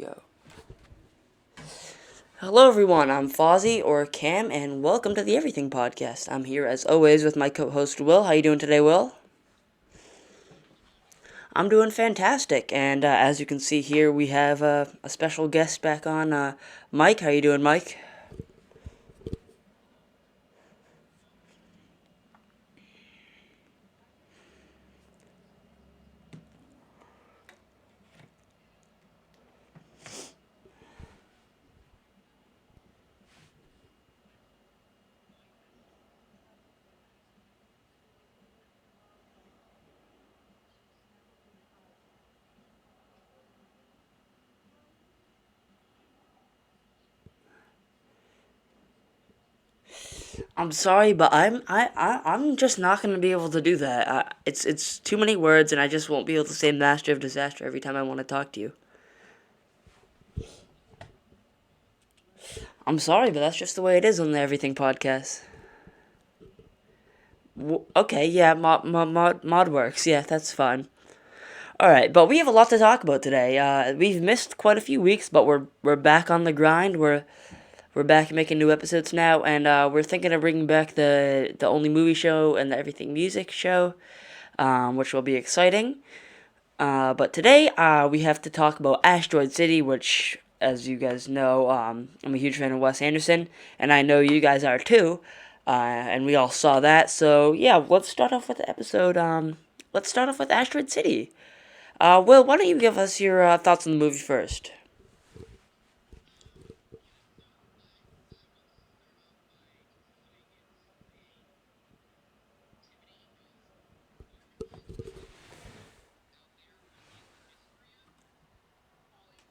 Yo. Hello everyone, I'm Fozzie or Cam and welcome to the Everything Podcast. I'm here as always with my co-host Will. How you doing today, Will? I'm doing fantastic, and as you can see here, we have a special guest back on, Mike. How you doing, Mike? I'm sorry, but I'm just not gonna be able to do that. It's too many words, and I just won't be able to say Master of Disaster every time I want to talk to you. I'm sorry, but that's just the way it is on the Everything Podcast. Okay, yeah, mod works. Yeah, that's fine. All right, but we have a lot to talk about today. We've missed quite a few weeks, but we're back on the grind. We're back making new episodes now, and we're thinking of bringing back the only movie show and the everything music show, which will be exciting. But today we have to talk about Asteroid City, which, as you guys know, I'm a huge fan of Wes Anderson, and I know you guys are too. And we all saw that. So yeah, let's start off with the episode. Let's start off with Asteroid City. Will, why don't you give us your thoughts on the movie first?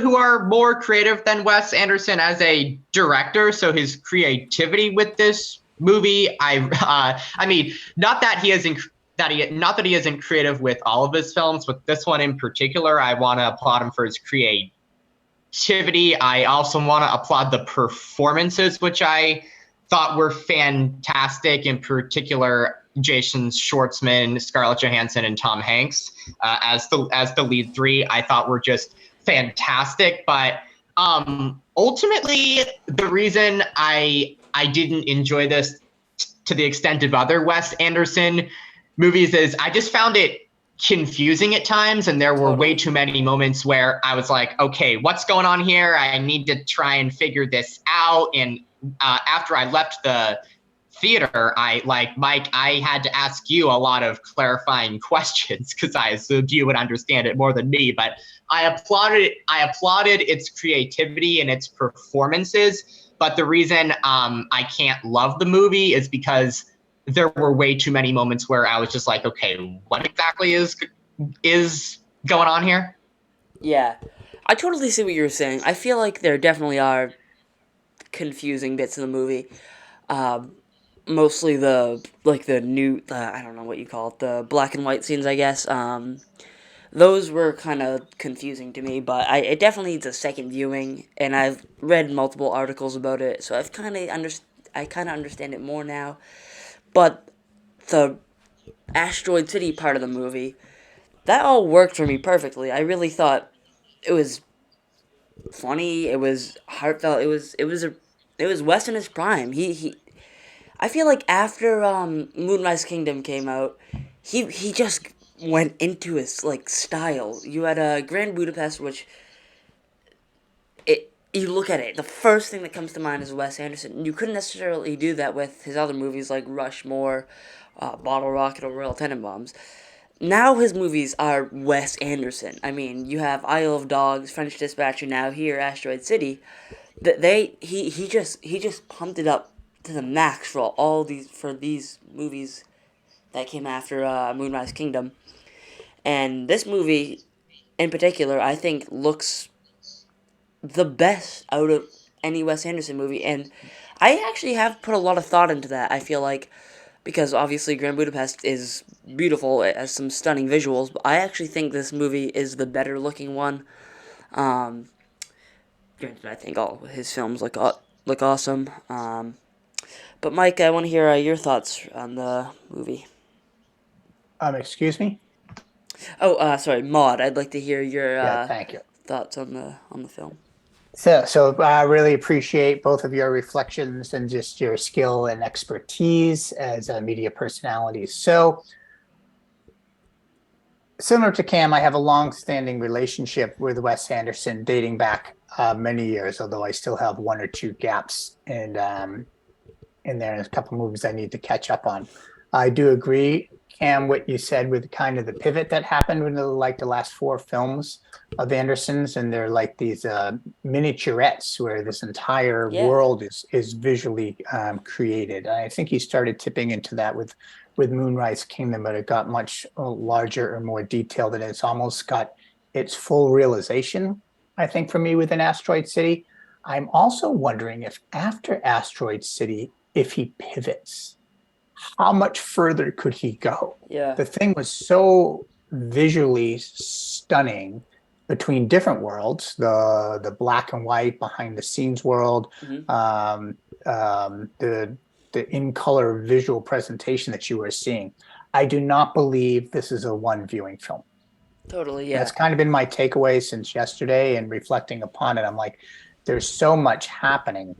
Who are more creative than Wes Anderson as a director. So his creativity with this movie, I mean, not that he isn't not that he isn't creative with all of his films, but this one in particular, I want to applaud him for his creativity. I also want to applaud the performances, which I thought were fantastic. In particular, Jason Schwartzman, Scarlett Johansson, and Tom Hanks as the lead three, I thought were just fantastic. But ultimately, the reason I didn't enjoy this to the extent of other Wes Anderson movies is I just found it confusing at times, and there were way Totally. too many moments where I was like, okay, what's going on here? I need to try and figure this out. And after I left the theater, I like Mike, I had to ask you a lot of clarifying questions because I assumed you would understand it more than me. But I applauded its creativity and its performances. But the reason I can't love the movie is because there were way too many moments where I was just like, okay, what exactly is going on here? Yeah, I totally see what you're saying. I feel like there definitely are confusing bits in the movie. Um, Mostly the new I don't know what you call it, the black and white scenes, I guess. Those were kind of confusing to me, but it definitely needs a second viewing, and I've read multiple articles about it, so I kind of understand it more now. But the Asteroid City part of the movie, that all worked for me perfectly. I really thought it was funny. It was heartfelt. It was Wes in his prime. He. I feel like after Moonrise Kingdom came out, he just went into his like style. You had Grand Budapest, which it you look at it, the first thing that comes to mind is Wes Anderson. You couldn't necessarily do that with his other movies like Rushmore, Bottle Rocket, or Royal Tenenbaums. Now his movies are Wes Anderson. I mean, you have Isle of Dogs, French Dispatch, and now here Asteroid City. That they he just pumped it up to the max for these movies that came after Moonrise Kingdom. And this movie in particular, I think looks the best out of any Wes Anderson movie, and I actually have put a lot of thought into that. I feel like because obviously Grand Budapest is beautiful, it has some stunning visuals, but I actually think this movie is the better looking one. Um, Granted, I think all his films look awesome. But Mike, I want to hear your thoughts on the movie. Excuse me? Oh, sorry, Maud. I'd like to hear your Yeah, thank you. thoughts on the film. So I really appreciate both of your reflections and just your skill and expertise as media personalities. So, similar to Cam, I have a long-standing relationship with Wes Anderson dating back many years, although I still have one or two gaps in there and a couple movies I need to catch up on. I do agree, Cam, what you said with kind of the pivot that happened with the last four films of Anderson's, and they're like these miniaturettes where this entire Yeah. world is visually created. I think he started tipping into that with Moonrise Kingdom, but it got much larger and more detailed, and it's almost got its full realization, I think, for me within Asteroid City. I'm also wondering if after Asteroid City, if he pivots, how much further could he go? Yeah. The thing was so visually stunning between different worlds, the black and white behind the scenes world, the in color visual presentation that you were seeing. I do not believe this is a one viewing film. Totally, yeah. That's kind of been my takeaway since yesterday, and reflecting upon it, I'm like, there's so much happening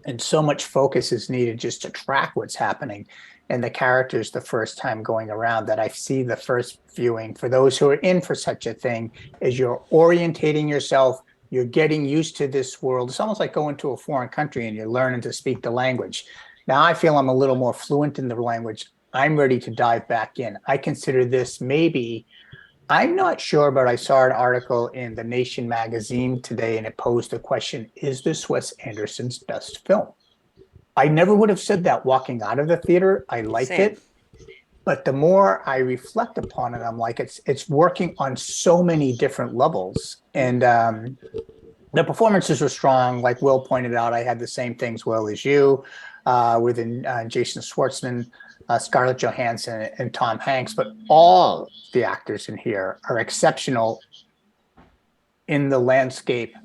and so much focus is needed just to track what's happening and the characters the first time going around, that I see the first viewing, for those who are in for such a thing, is you're orientating yourself, you're getting used to this world. It's almost like going to a foreign country and you're learning to speak the language. Now I feel I'm a little more fluent in the language. I'm ready to dive back in. I consider this maybe, I'm not sure, but I saw an article in The Nation magazine today, and it posed the question, is this Wes Anderson's best film? I never would have said that walking out of the theater. I liked Same. it. But the more I reflect upon it, I'm like, it's working on so many different levels. And the performances were strong. Like Will pointed out, I had the same things, Will, as you, within Jason Schwartzman, Scarlett Johansson, and Tom Hanks, but all the actors in here are exceptional in the landscape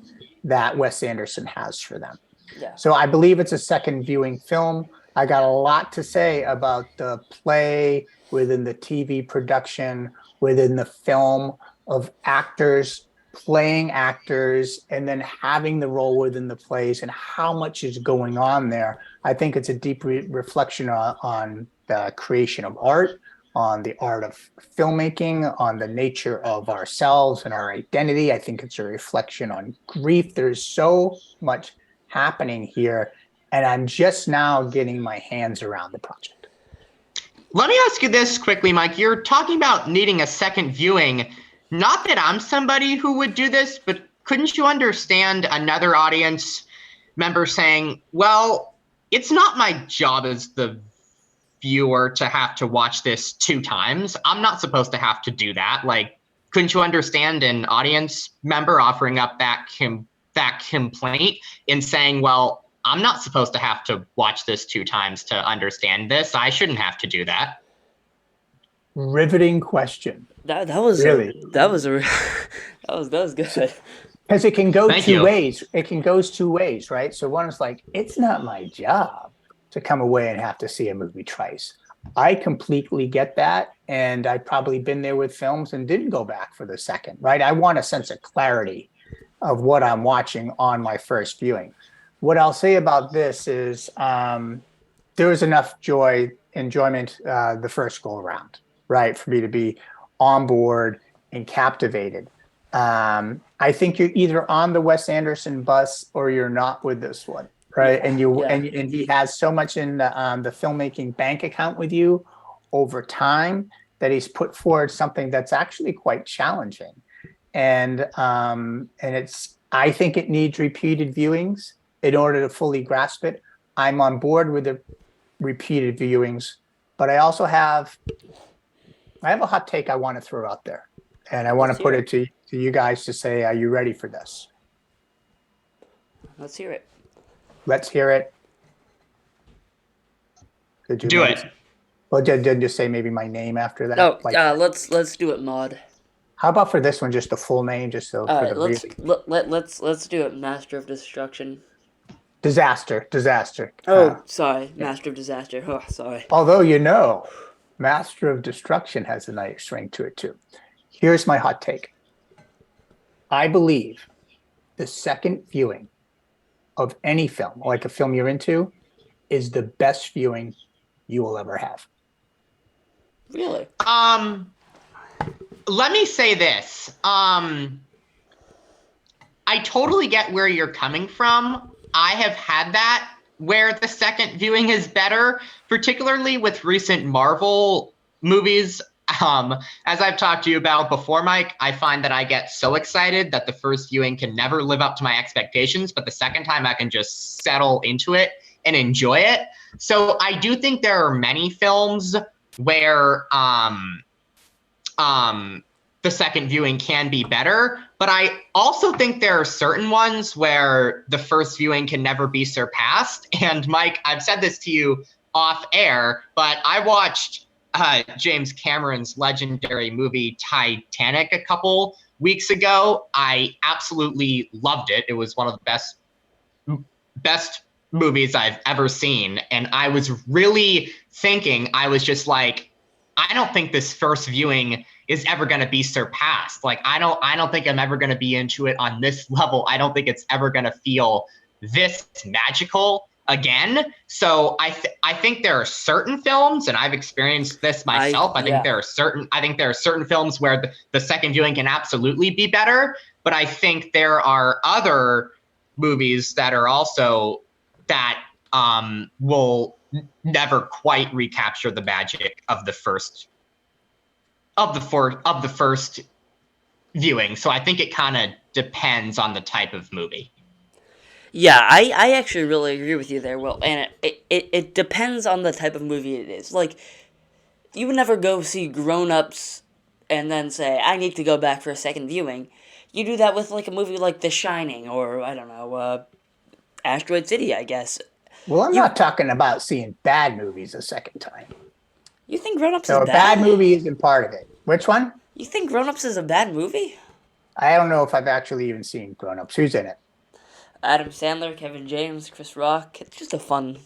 that Wes Anderson has for them. Yeah. So I believe it's a second viewing film. I got a lot to say about the play within the TV production, within the film, of actors playing actors and then having the role within the plays and how much is going on there. I think it's a deep reflection on the creation of art, on the art of filmmaking, on the nature of ourselves and our identity. I think it's a reflection on grief. There's so much happening here, and I'm just now getting my hands around the project. Let me ask you this quickly, Mike. You're talking about needing a second viewing. Not that I'm somebody who would do this, but couldn't you understand another audience member saying, well, it's not my job as the viewer to have to watch this 2 times. I'm not supposed to have to do that. Like, couldn't you understand an audience member offering up that complaint and saying, well, I'm not supposed to have to watch this 2 times to understand this. I shouldn't have to do that. Riveting question. That was Really? that was good. Because it can go Thank two you. ways. It can go 2 ways, right? So one is like, it's not my job to come away and have to see a movie twice. I completely get that. And I've probably been there with films and didn't go back for the second, right? I want a sense of clarity of what I'm watching on my first viewing. What I'll say about this is there was enough enjoyment the first go around, right? For me to be on board and captivated. I think you're either on the Wes Anderson bus or you're not with this one, right? Yeah, And he has so much in the filmmaking bank account with you over time that he's put forward something that's actually quite challenging. And I think it needs repeated viewings in order to fully grasp it. I'm on board with the repeated viewings, but I also have a hot take I want to throw out there, and I want to put it to you guys to say, are you ready for this? Let's hear it. Let's hear it. Could you Do it. Well, did you say maybe my name after that? No, let's do it, Maud. How about for this one, just the full name, just so for the Let's do it. Master of Destruction. Disaster. Oh, sorry, Master of Disaster. Oh, sorry. Although Master of Destruction has a nice ring to it too. Here's my hot take. I believe the second viewing of any film, like a film you're into, is the best viewing you will ever have. Really? Um, Let me say this. I totally get where you're coming from. I have had that where the second viewing is better, particularly with recent Marvel movies. As I've talked to you about before, Mike, I find that I get so excited that the first viewing can never live up to my expectations, but the second time I can just settle into it and enjoy it. So I do think there are many films where um, the second viewing can be better. But I also think there are certain ones where the first viewing can never be surpassed. And Mike, I've said this to you off air, but I watched James Cameron's legendary movie Titanic a couple weeks ago. I absolutely loved it. It was one of the best movies I've ever seen. And I was really thinking, I was just like, I don't think this first viewing is ever going to be surpassed. Like, I don't think I'm ever going to be into it on this level. I don't think it's ever going to feel this magical again. So I think there are certain films, and I've experienced this myself. Yeah. I think there are certain films where the second viewing can absolutely be better. But I think there are other movies that are also that will never quite recapture the magic of the first viewing. So I think it kind of depends on the type of movie. Yeah, I actually really agree with you there, Will. And it depends on the type of movie it is. Like, you would never go see Grown Ups and then say, I need to go back for a second viewing. You do that with, like, a movie like The Shining or, I don't know, Asteroid City, I guess. Well, I'm You not talking about seeing bad movies a second time. you think Grown Ups is So a bad bad? movie isn't part of it. Which one? You think Grown Ups is a bad movie? I don't know if I've actually even seen Grown Ups. Who's in it? Adam Sandler, Kevin James, Chris Rock. It's just a fun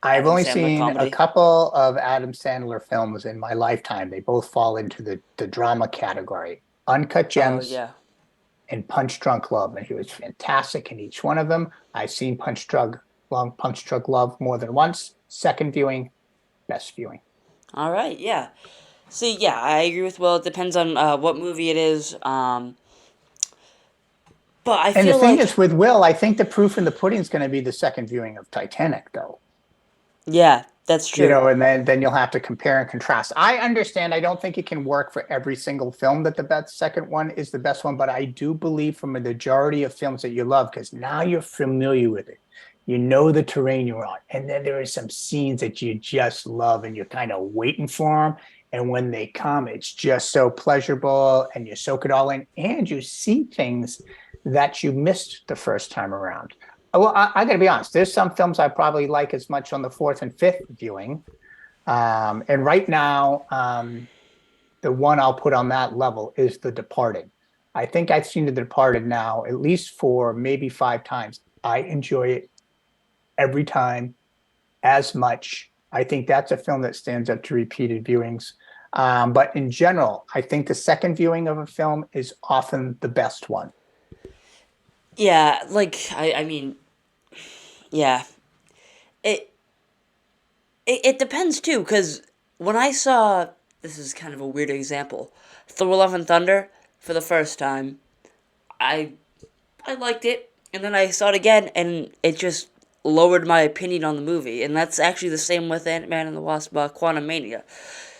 I've Adam only Sandler seen a comedy. couple of Adam Sandler films in my lifetime. They both fall into the drama category. Uncut Oh, Gems yeah. and Punch Drunk Love. And he was fantastic in each one of them. I've seen Punch Drunk Love more than once. Second viewing, best viewing. All right, yeah. See, yeah, I agree with Will. It depends on what movie it is. But I And the feel thing like, is, with Will, I think the proof in the pudding is going to be the second viewing of Titanic, though. yeah, that's You true. know, and then you'll have to compare and contrast. I understand. I don't think it can work for every single film that the best second one is the best one, but I do believe from a majority of films that you love, because now you're familiar with it. You know the terrain you're on. And then there are some scenes that you just love and you're kind of waiting for them. And when they come, it's just so pleasurable and you soak it all in and you see things that you missed the first time around. Well, I got to be honest. There's some films I probably like as much on the fourth and fifth viewing. And right now, the one I'll put on that level is The Departed. I think I've seen The Departed now at least four, maybe five times. I enjoy it every time as much. I think that's a film that stands up to repeated viewings. But in general, I think the second viewing of a film is often the best one. Yeah, like, I mean, yeah. It, it depends, too, because when I saw, this is kind of a weird example, Thor Love and Thunder for the first time, I I liked it, and then I saw it again, and it just lowered my opinion on the movie. And that's actually the same with Ant-Man and the Wasp: Quantumania.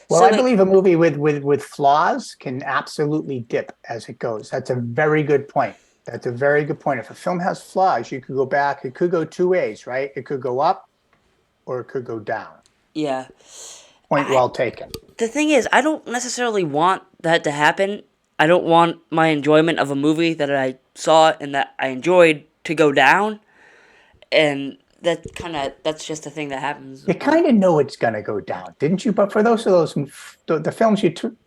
Well, So I it, believe a movie with flaws can absolutely dip as it goes. That's a very good point. That's a very good point. If a film has flaws, you could go back. It could go two ways, right? It could go up or it could go down. yeah. Point I well taken. The thing is, I don't necessarily want that to happen. I don't want my enjoyment of a movie that I saw and that I enjoyed to go down, and that's just a thing that happens. You kind of know it's going to go down, didn't you? But for those the films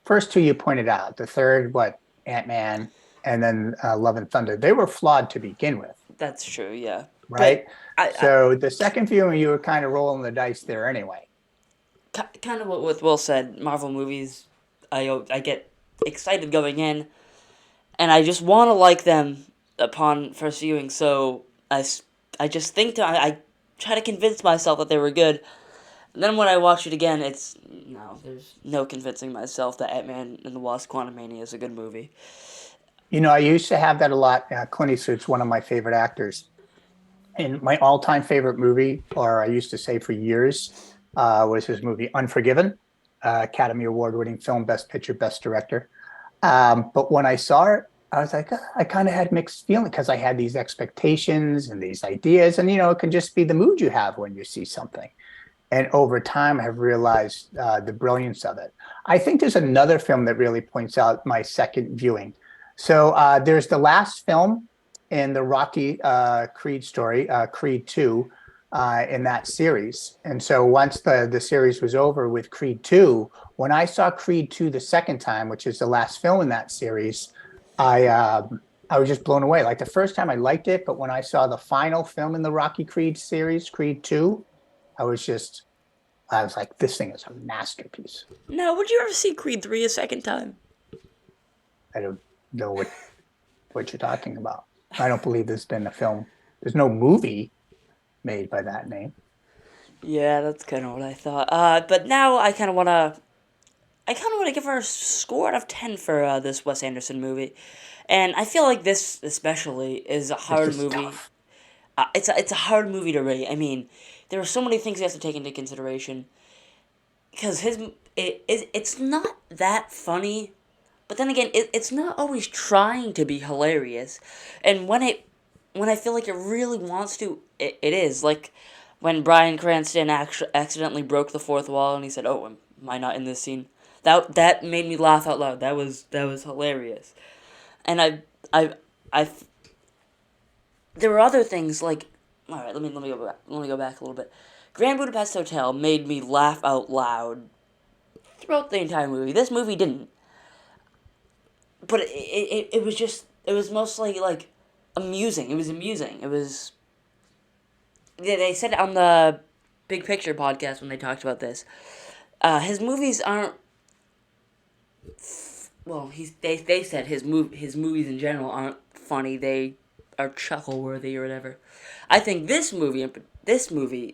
first two you pointed out, the third, what, Ant-Man, and then Love and Thunder, they were flawed to begin with, That's true, yeah. right? But I So the second viewing, you were kind of rolling the dice there anyway. kind of what with Will said, Marvel movies, I get excited going in, and I just want to like them upon first viewing. So I just think that I try to convince myself that they were good. And then when I watch it again, it's no, there's no convincing myself that Ant-Man and the Wasp: Quantumania is a good movie. I used to have that a lot. Clint Eastwood's one of my favorite actors. And my all-time favorite movie, or I used to say for years, was his movie Unforgiven, Academy Award-winning film, Best Picture, Best Director. But when I saw it, I was like, I kind of had mixed feeling because I had these expectations and these ideas, and it can just be the mood you have when you see something. And over time, I have realized the brilliance of it. I think there's another film that really points out my second viewing. So there's the last film in the Rocky Creed story, Creed 2, in that series. And so once the series was over with Creed 2, when I saw Creed 2 the second time, which is the last film in that series, I I was just blown away. Like the first time I liked it, but when I saw the final film in the Rocky Creed series, Creed 2, I was like, this thing is a masterpiece. Now, would you ever see Creed 3 a second time? I don't know what you're talking about. I don't believe there's been a film. There's no movie made by that name. Yeah, that's kind of what I thought. But now I kind of want to give her a score out of 10 for this Wes Anderson movie. And I feel like this especially is a This hard is movie. tough. It's a hard movie to rate. I mean, there are so many things you have to take into consideration because it's not that funny, but then again, it's not always trying to be hilarious. And when I feel like it really wants to, it is like when Bryan Cranston accidentally broke the fourth wall and he said, "Oh, am I not in this scene?" That made me laugh out loud. That was hilarious. And I I there were other things like, all right, let me go back a little bit. Grand Budapest Hotel made me laugh out loud throughout the entire movie. This movie didn't, but it was just it was mostly like amusing. It was amusing. It was they said on the Big Picture podcast when they talked about this. His movies aren't well. They said his movies in general aren't funny. They are chuckle worthy or whatever. I think this movie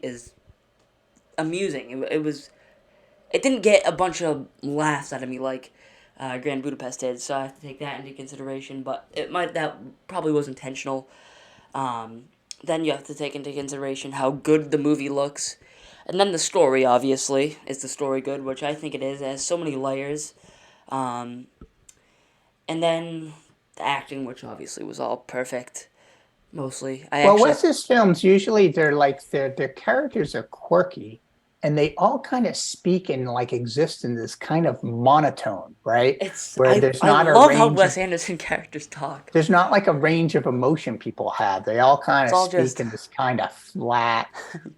is amusing. It didn't get a bunch of laughs out of me like Grand Budapest did, so I have to take that into consideration. But that probably was intentional. Um, then you have to take into consideration how good the movie looks, and then the story. Obviously, is the story good? Which I think it is. It has so many layers. Um, and then the acting, which obviously was all perfect. Mostly, I Well, actually Wes's films usually they're like their characters are quirky and they all kind of speak and like exist in this kind of monotone, right? Where I love how Wes Anderson characters talk. there's not like a range of emotion people have. They all kind It's of all speak just in this kind of flat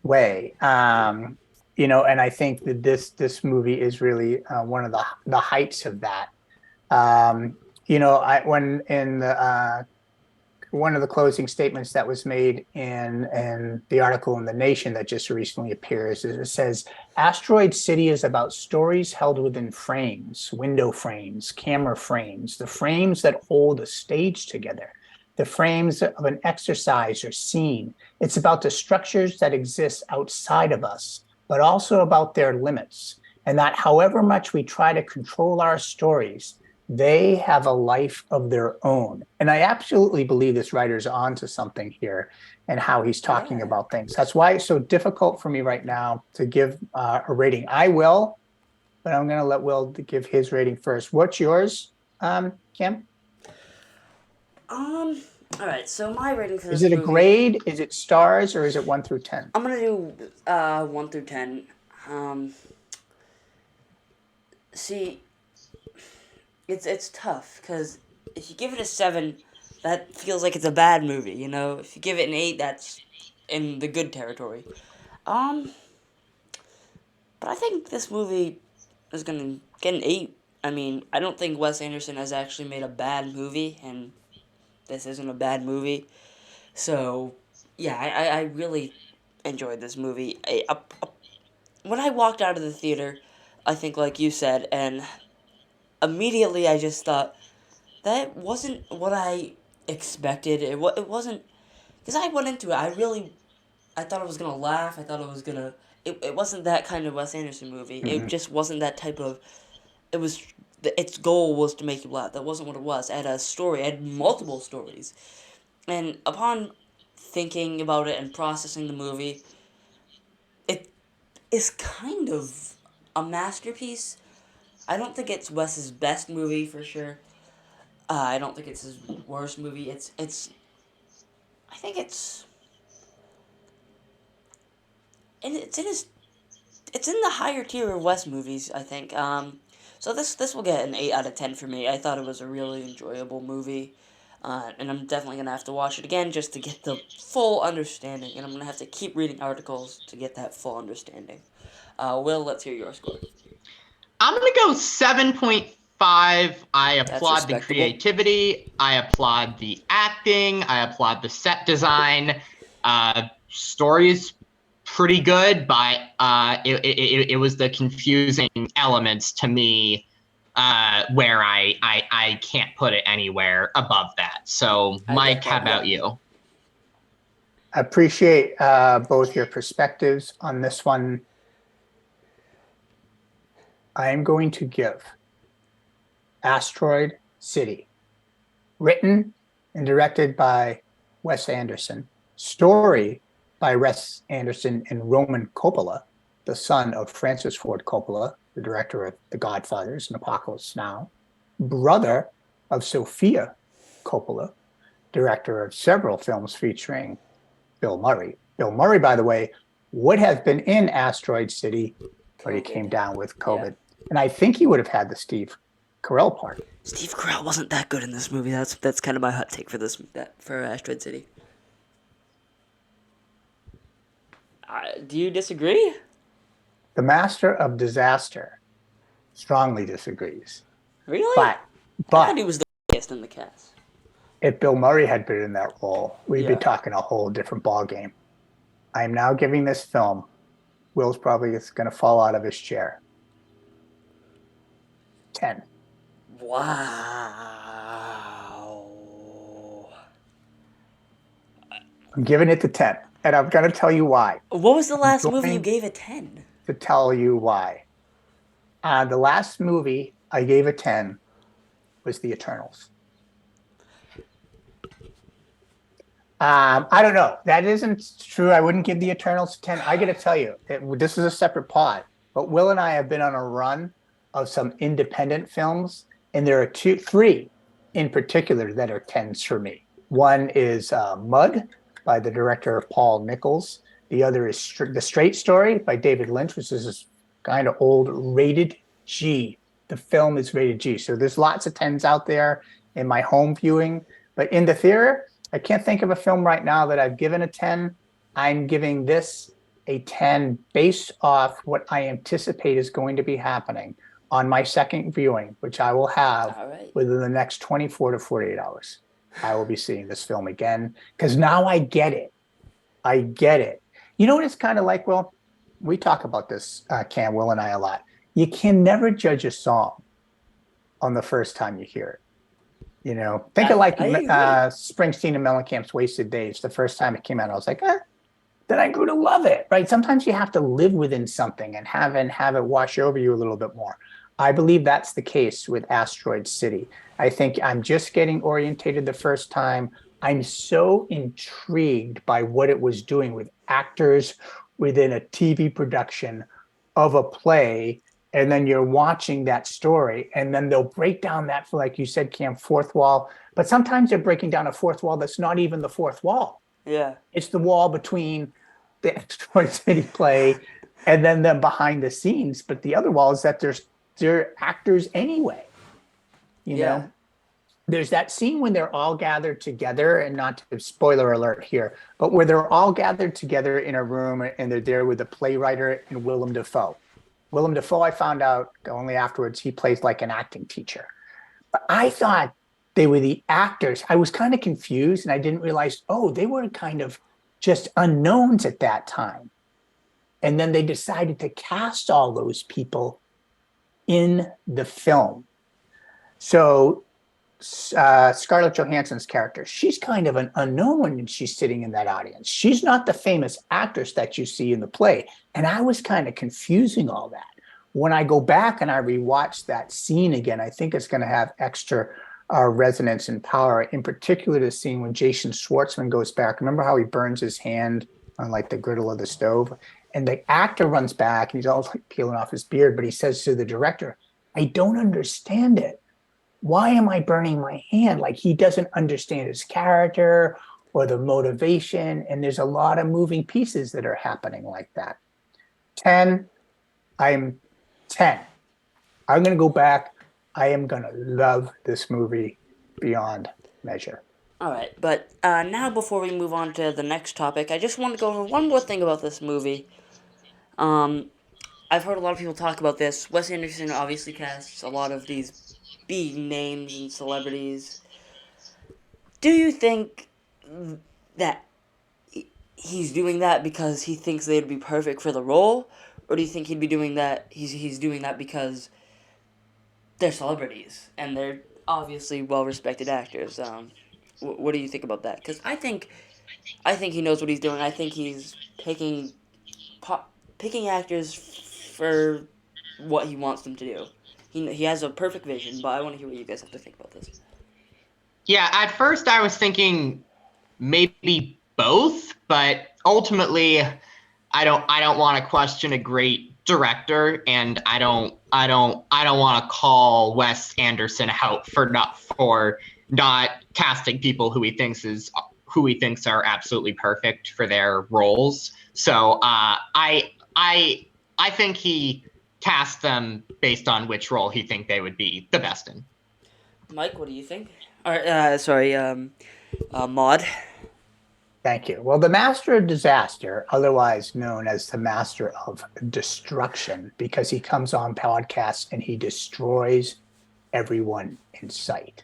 way. And I think that this movie is really one of the heights of that. I when in the one of the closing statements that was made in the article in the Nation that just recently appears is it says Asteroid City is about stories held within frames, window frames, camera frames, the frames that hold a stage together, the frames of an exercise or scene. It's about the structures that exist outside of us, but also about their limits, and that however much we try to control our stories, they have a life of their own. And I absolutely believe this writer's onto something here and how he's talking yeah. about things. That's why it's so difficult for me right now to give a rating. I will, but I'm going to let Will give his rating first. What's yours, Kim? All right. So my rating for Is this it a movie, grade? Is it stars or is it 1 through 10? I'm gonna do 1 through 10. Um, See, it's tough because if you give it a 7, that feels like it's a bad movie. You know, if you give it an 8, that's in the good territory. Um, but I think this movie is gonna get an 8. I mean, I don't think Wes Anderson has actually made a bad movie, and this isn't a bad movie. So, yeah, I really enjoyed this movie. When I walked out of the theater, I think like you said, and immediately I just thought, that wasn't what I expected. It wasn't, because I went into it. I thought I was gonna laugh. I thought it was gonna. It wasn't that kind of Wes Anderson movie. It Mhm. just wasn't that type of. It was. Its goal was to make you laugh. That wasn't what it was. It had a story. It had multiple stories, and upon thinking about it and processing the movie, it is kind of a masterpiece. I don't think it's Wes's best movie for sure. I don't think it's his worst movie. It's. I think it's. And it's in his. It's in the higher tier of Wes movies. I think. So this will get an 8 out of 10 for me. I thought it was a really enjoyable movie. And I'm definitely gonna have to watch it again just to get the full understanding. And I'm gonna have to keep reading articles to get that full understanding. Will, let's hear your score. I'm gonna go 7.5. I That's applaud the respectable. creativity. I applaud the acting. I applaud the set design. Story is pretty good, but it was the confusing elements to me where I can't put it anywhere above that. So, I get Mike, how that. Yeah. about you? I appreciate both your perspectives on this one. I am going to give Asteroid City, written and directed by Wes Anderson, story by Wes Anderson and Roman Coppola, the son of Francis Ford Coppola, the director of The Godfathers and Apocalypse Now, brother of Sofia Coppola, director of several films featuring Bill Murray. Bill Murray, by the way, would have been in Asteroid City, but he came COVID. down with Yeah. COVID. And I think he would have had the Steve Carell part. Steve Carell wasn't that good in this movie. That's kind of my hot take for for Asteroid City. Do you disagree? The Master of Disaster strongly disagrees. Really? But I thought but he was the biggest in the cast. if Bill Murray had been in that role, we'd be Yeah. talking a whole different ballgame. I am now giving this film, Will's probably going to fall out of his chair. 10. Wow. I'm giving it to 10. And I'm going to tell you why. What was the I'm last movie you going gave a 10? to tell you why. The last movie I gave a 10 was The Eternals. I don't know. That isn't true. I wouldn't give The Eternals a 10. I got to tell you, this is a separate pod, but Will and I have been on a run of some independent films, and there are three in particular that are 10s for me. One is Mud by the director Paul Nichols. The other is The Straight Story by David Lynch, which is this kind of old rated G. The film is rated G. So there's lots of 10s out there in my home viewing, but in the theater, I can't think of a film right now that I've given a 10. I'm giving this a 10 based off what I anticipate is going to be happening on my second viewing, which I will have All right. within the next 24 to 48 hours. I will be seeing this film again because now I get it. I get it. You know what it's kind of like, Will? We talk about this, Cam, Will, and I a lot. You can never judge a song on the first time you hear it. You know, think of like I agree. Springsteen and Mellencamp's Wasted Days. The first time it came out, I was like, then I grew to love it, right? Sometimes you have to live within something and have it wash over you a little bit more. I believe that's the case with Asteroid City. I think I'm just getting orientated the first time. I'm so intrigued by what it was doing with actors within a TV production of a play. And then you're watching that story, and then they'll break down that, like you said, Cam, fourth wall. But sometimes they're breaking down a fourth wall that's not even the fourth wall. Yeah. It's the wall between the Asteroid City play and then them behind the scenes. But the other wall is that they're actors anyway. You Yeah. know, there's that scene when they're all gathered together, and not to spoiler alert here, but where they're all gathered together in a room and they're there with the playwright and Willem Dafoe. Willem Dafoe, I found out only afterwards, he plays like an acting teacher. But I thought they were the actors. I was kind of confused and I didn't realize, oh, they were kind of just unknowns at that time. And then they decided to cast all those people in the film. So Scarlett Johansson's character, she's kind of an unknown when she's sitting in that audience. She's not the famous actress that you see in the play. And I was kind of confusing all that. When I go back and I rewatch that scene again, I think it's going to have extra resonance and power. In particular, the scene when Jason Schwartzman goes back. Remember how he burns his hand on like the griddle of the stove? And the actor runs back and he's all like peeling off his beard, but he says to the director, I don't understand it. Why am I burning my hand? Like he doesn't understand his character or the motivation. And there's a lot of moving pieces that are happening like that. 10, I'm 10. I'm going to go back. I am going to love this movie beyond measure. All right, but now before we move on to the next topic, I just want to go over one more thing about this movie. I've heard a lot of people talk about this. Wes Anderson obviously casts a lot of these big names and celebrities. Do you think that he's doing that because he thinks they'd be perfect for the role, or do you think he'd be doing that? He's doing that because they're celebrities and they're obviously well-respected actors. What do you think about that? Because I think he knows what he's doing. I think he's picking actors for what he wants them to do. He has a perfect vision, but I want to hear what you guys have to think about this. Yeah, at first I was thinking maybe both, but ultimately I don't want to question a great director, and I don't want to call Wes Anderson out for not casting people who he thinks are absolutely perfect for their roles. So I think he cast them based on which role he think they would be the best in. Mike, what do you think? Maud. Thank you. Well, the Master of Disaster, otherwise known as the Master of Destruction, because he comes on podcasts and he destroys everyone in sight.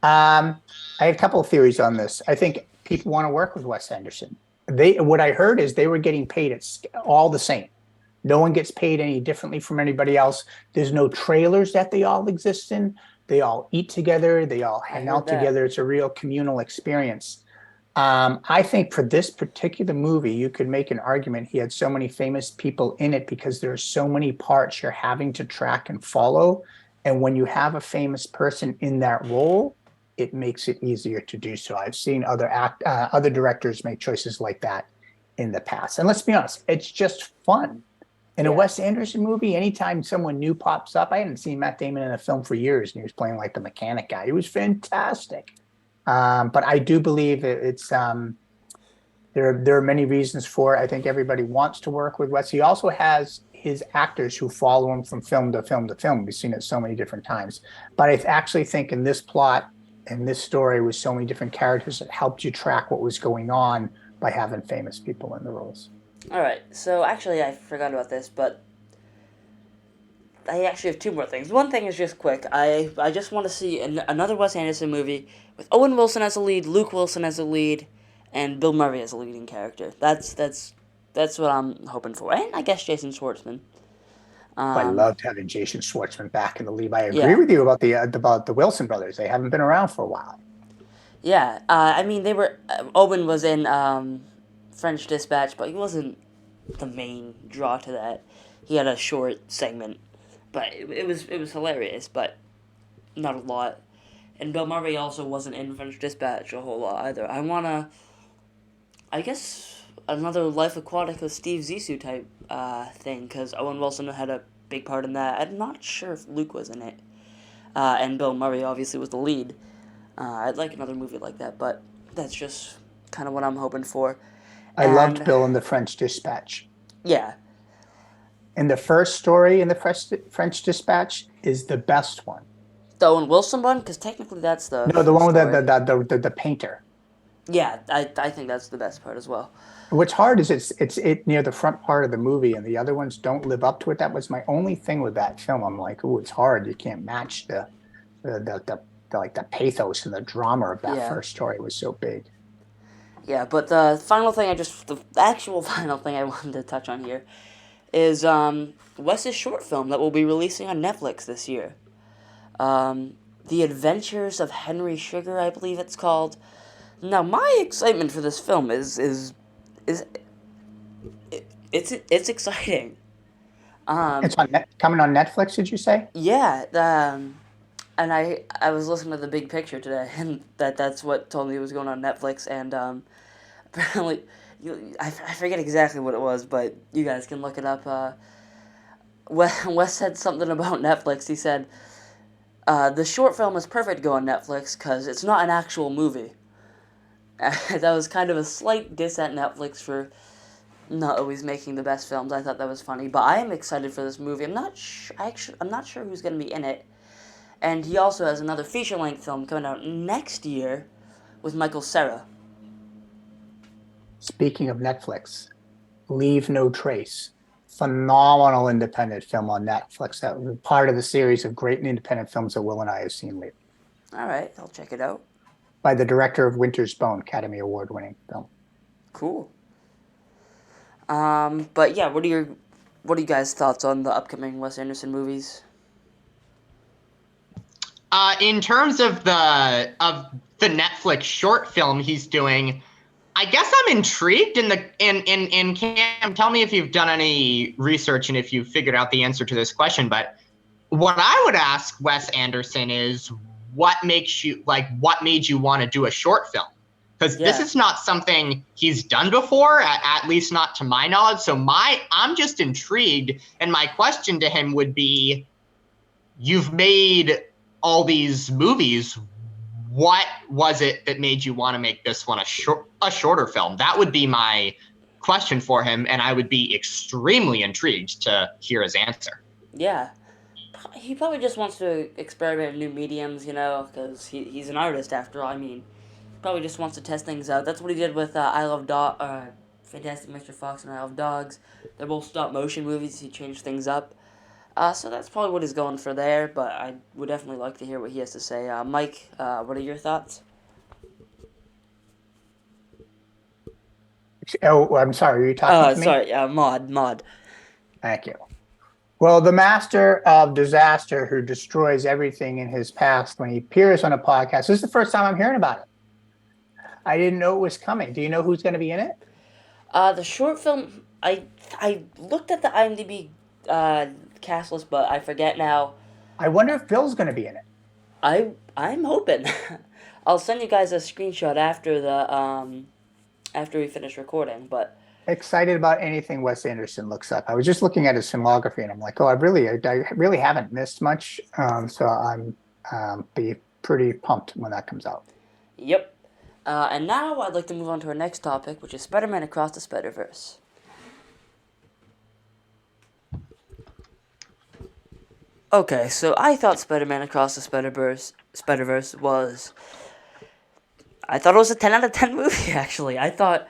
I have a couple of theories on this. I think people want to work with Wes Anderson. What I heard is they were getting paid all the same. No one gets paid any differently from anybody else. There's no trailers that they all exist in. They all eat together. They all hang out together. It's a real communal experience. I think for this particular movie, you could make an argument he had so many famous people in it because there are so many parts you're having to track and follow. And when you have a famous person in that role, it makes it easier to do so. I've seen other directors make choices like that in the past. And let's be honest, it's just fun. In a Wes Anderson movie, anytime someone new pops up, I hadn't seen Matt Damon in a film for years, and he was playing like the mechanic guy. He was fantastic. But I do believe it's there are many reasons for it. I think everybody wants to work with Wes. He also has his actors who follow him from film to film to film. We've seen it so many different times. But I actually think in this plot and this story with so many different characters, it helped you track what was going on by having famous people in the roles. All right, so actually I forgot about this, but I actually have two more things. One thing is just quick. I just want to see another Wes Anderson movie with Owen Wilson as a lead, Luke Wilson as a lead, and Bill Murray as a leading character. That's what I'm hoping for, and I guess Jason Schwartzman. I loved having Jason Schwartzman back in the lead. I agree with you about the Wilson brothers. They haven't been around for a while. Yeah, I mean they were. Owen was in French Dispatch, but he wasn't the main draw to that. He had a short segment, but it was hilarious, but not a lot. And Bill Murray also wasn't in French Dispatch a whole lot either. I guess another Life Aquatic with Steve Zissou type thing, because Owen Wilson had a big part in that. I'm not sure if Luke was in it, and Bill Murray obviously was the lead. I'd like another movie like that, but that's just kind of what I'm hoping for. I loved Bill in the French Dispatch. Yeah. And the first story in the French Dispatch is the best one. The Owen Wilson one? Because technically that's the... No, the one with the painter. Yeah, I think that's the best part as well. What's hard is it's near the front part of the movie, and the other ones don't live up to it. That was my only thing with that film. I'm like, oh, it's hard. You can't match the pathos and the drama of that first story. It was so big. Yeah, but the actual final thing I wanted to touch on here is Wes's short film that will be releasing on Netflix this year. The Adventures of Henry Sugar, I believe it's called. Now, my excitement for this film is it's exciting. Um, Coming on Netflix, did you say? yeah, and I was listening to the Big Picture today, and that's what told me it was going on Netflix, and apparently, I forget exactly what it was, but you guys can look it up. Wes said something about Netflix. He said, the short film is perfect to go on Netflix because it's not an actual movie. That was kind of a slight diss at Netflix for not always making the best films. I thought that was funny, but I am excited for this movie. I'm not sure who's going to be in it. And he also has another feature-length film coming out next year with Michael Cera. Speaking of Netflix, Leave No Trace. Phenomenal independent film on Netflix. That was part of the series of great independent films that Will and I have seen lately. All right, I'll check it out. By the director of Winter's Bone, Academy Award winning film. Cool. But yeah, what are you guys' thoughts on the upcoming Wes Anderson movies? In terms of the Netflix short film he's doing, I guess I'm intrigued in Cam, tell me if you've done any research and if you've figured out the answer to this question, but what I would ask Wes Anderson is what made you want to do a short film? Because this Yeah. is not something he's done before, at least not to my knowledge. So I'm just intrigued, and my question to him would be, you've made all these movies. What was it that made you want to make this one a shorter film? That would be my question for him, and I would be extremely intrigued to hear his answer. Yeah. He probably just wants to experiment in new mediums, because he's an artist after all. I mean, probably just wants to test things out. That's what he did with Fantastic Mr. Fox and I Love Dogs. They're both stop motion movies. He changed things up. So that's probably what he's going for there, but I would definitely like to hear what he has to say. Mike, what are your thoughts? Oh, I'm sorry. Are you talking to me? Sorry, Mod. Thank you. Well, the master of disaster who destroys everything in his past when he appears on a podcast. This is the first time I'm hearing about it. I didn't know it was coming. Do you know who's going to be in it? The short film, I looked at the IMDb cast list, but I forget now. I wonder if Bill's going to be in it. I'm hoping. I'll send you guys a screenshot after we finish recording, but Excited about anything Wes Anderson looks up. I was just looking at his filmography and I'm like, oh, I really haven't missed much. So I'm be pretty pumped when that comes out. yep. And now I'd like to move on to our next topic, which is Spider-Man Across the Spider-Verse. Okay, so I thought Spider-Man Across the Spider-Verse was... I thought it was a 10 out of 10 movie, actually. I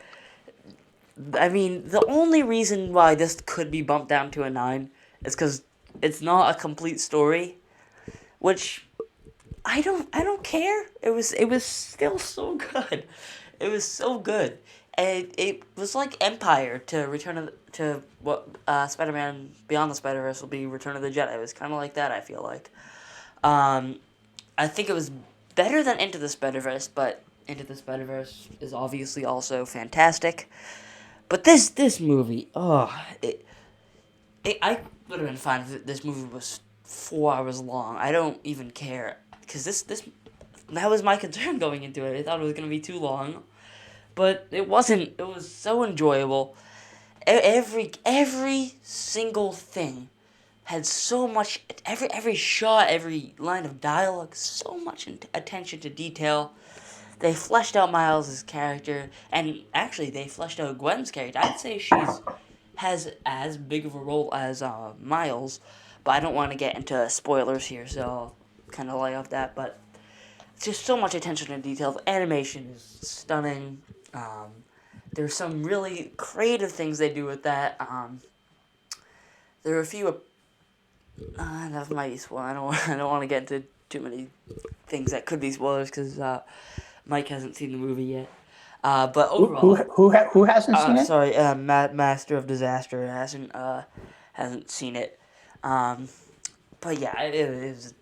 mean, the only reason why this could be bumped down to a 9 is because it's not a complete story, which I don't care. It was still so good. It was so good. And it was like Empire to what Spider-Man Beyond the Spider-Verse will be Return of the Jedi. It was kind of like that, I feel like. I think it was better than Into the Spider-Verse, but Into the Spider-Verse is obviously also fantastic. But this movie, I would have been fine if this movie was 4 hours long. I don't even care, because that was my concern going into it. I thought it was gonna be too long, but it wasn't. It was so enjoyable. Every single thing had so much. Every shot, every line of dialogue, so much attention to detail. They fleshed out Miles' character, and actually they fleshed out Gwen's character. I'd say has as big of a role as Miles, but I don't want to get into spoilers here, so I'll kind of lay off that. But just so much attention to detail. The animation is stunning. There's some really creative things they do with that. There are a few. That might be spoiled. I don't want to get into too many things that could be spoilers because Mike hasn't seen the movie yet. But overall, Who hasn't seen it? sorry, Master of Disaster hasn't seen it. But yeah, it was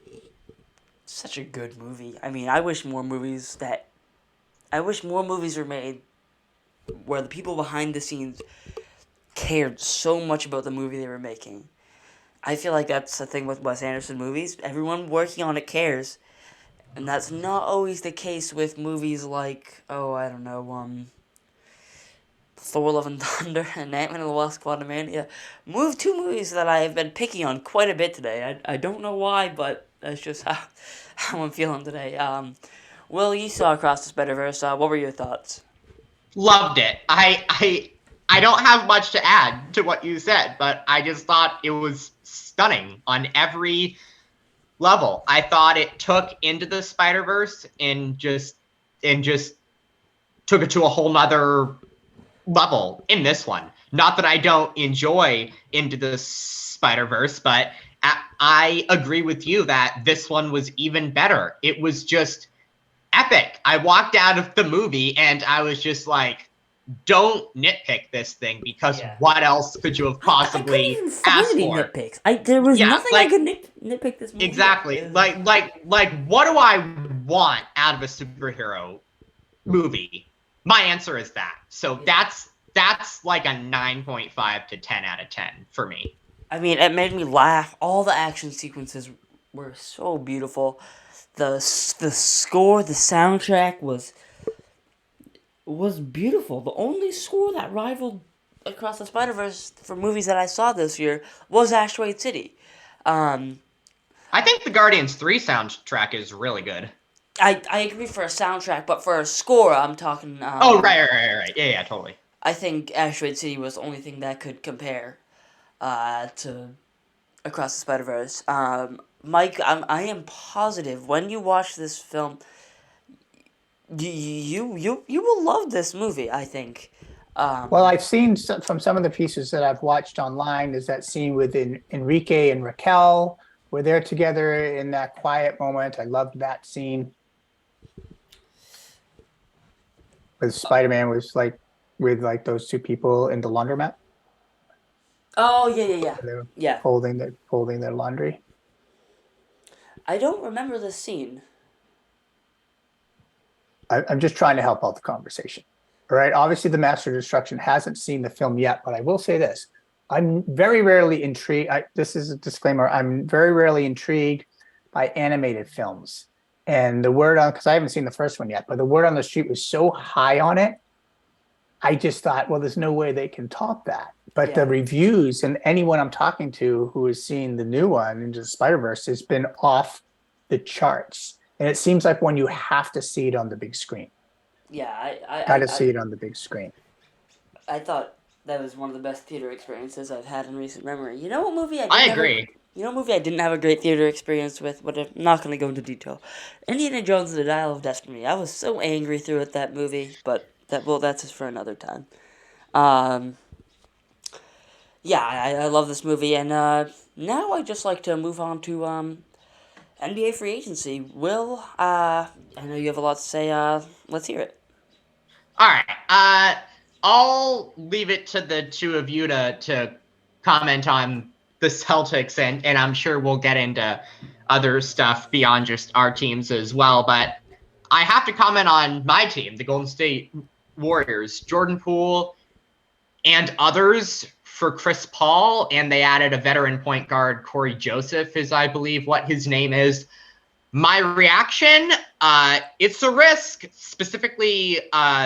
such a good movie. I mean, I wish more movies were made where the people behind the scenes cared so much about the movie they were making. I feel like that's the thing with Wes Anderson movies. Everyone working on it cares, and that's not always the case with movies like, oh, I don't know, Thor: Love and Thunder and Ant-Man and the Wasp: Quantumania. Two movies that I have been picking on quite a bit today. I don't know why, but that's just how I'm feeling today. Will, you saw Across the Spider-Verse. What were your thoughts? Loved it. I don't have much to add to what you said, but I just thought it was stunning on every level. I thought it took Into the Spider-Verse and just took it to a whole nother level in this one. Not that I don't enjoy Into the Spider-Verse, but I agree with you that this one was even better. It was just epic. I walked out of the movie and I was just like, don't nitpick this thing, because Yeah. what else could you have I couldn't possibly even find asked any for? nitpicks. There was Yeah, nothing I could nitpick this movie. exactly. On. Like what do I want out of a superhero movie? My answer is that. So Yeah. that's like a 9.5 to 10 out of 10 for me. I mean, it made me laugh. All the action sequences were so beautiful. The score, the soundtrack was beautiful. The only score that rivaled Across the Spider-Verse for movies that I saw this year was Asteroid City. Um, I think the Guardians 3 soundtrack is really good. I agree for a soundtrack, but for a score, I'm talking. Oh, right. Yeah, totally. I think Asteroid City was the only thing that could compare to Across the Spider-Verse. Mike, I am positive when you watch this film, you will love this movie. I think. Well, I've seen from some of the pieces that I've watched online is that scene with Enrique and Raquel where they're together in that quiet moment. I loved that scene. With Spider-Man was like with like those two people in the laundromat. Oh yeah. And they're Yeah. folding their laundry. I don't remember this scene. I'm just trying to help out the conversation. All right. Obviously, the Master of Destruction hasn't seen the film yet, but I will say this. I'm very rarely intrigued. This is a disclaimer. I'm very rarely intrigued by animated films. And the word on, because I haven't seen the first one yet, but the word on the street was so high on it. I just thought, well, there's no way they can top that. But the Yeah. reviews and anyone I'm talking to who has seen the new one, Into the Spider-Verse, has been off the charts. And it seems like when you have to see it on the big screen. Yeah, Got to see it on the big screen. I thought that was one of the best theater experiences I've had in recent memory. You know what movie I I didn't have agree. you know what movie I didn't have a great theater experience with, but I'm not going to go into detail. Indiana Jones and the Dial of Destiny. I was so angry through it, that movie, but that's just for another time. Um, yeah, I love this movie, and now I'd just like to move on to NBA free agency. Will, I know you have a lot to say. Let's hear it. All right. I'll leave it to the two of you to comment on the Celtics, and I'm sure we'll get into other stuff beyond just our teams as well. But I have to comment on my team, the Golden State Warriors. Jordan Poole and others for Chris Paul, and they added a veteran point guard, Corey Joseph, is I believe what his name is. My reaction, it's a risk. Specifically,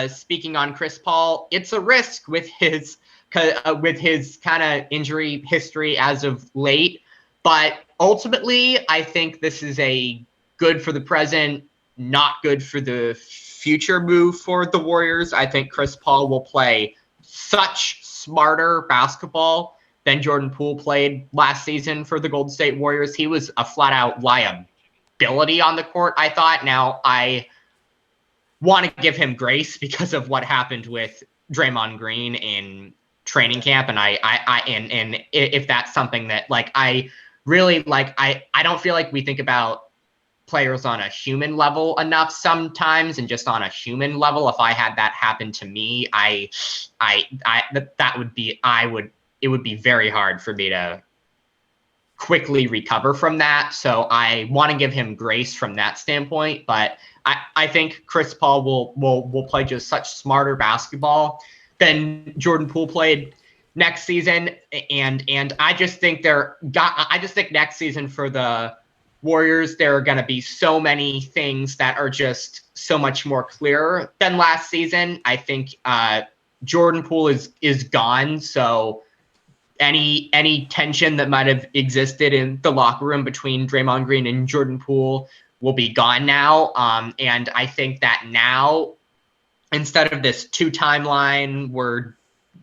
speaking on Chris Paul, it's a risk with his kind of injury history as of late. But ultimately, I think this is a good for the present, not good for the future move for the Warriors. I think Chris Paul will play such smarter basketball than Jordan Poole played last season for the Golden State Warriors. He was a flat-out liability on the court, I thought. Now, I want to give him grace because of what happened with Draymond Green in training camp, and and if that's something that I really I don't feel like we think about players on a human level enough sometimes, and just on a human level, if I had that happen to me, it would be very hard for me to quickly recover from that. So I want to give him grace from that standpoint. But I think Chris Paul will play just such smarter basketball than Jordan Poole played next season. And I just think next season for the Warriors, there are going to be so many things that are just so much more clear than last season. I think Jordan Poole is gone, so any tension that might have existed in the locker room between Draymond Green and Jordan Poole will be gone now. And I think that now, instead of this 2 timeline, we're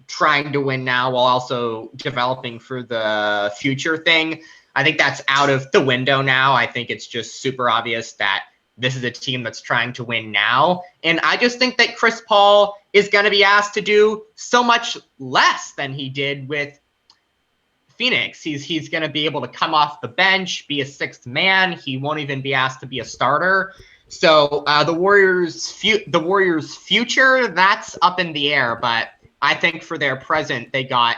trying to win now while also developing for the future thing. I think that's out of the window now. I think it's just super obvious that this is a team that's trying to win now. And I just think that Chris Paul is going to be asked to do so much less than he did with Phoenix. He's going to be able to come off the bench, be a sixth man. He won't even be asked to be a starter. So the Warriors' future, that's up in the air. But I think for their present, they got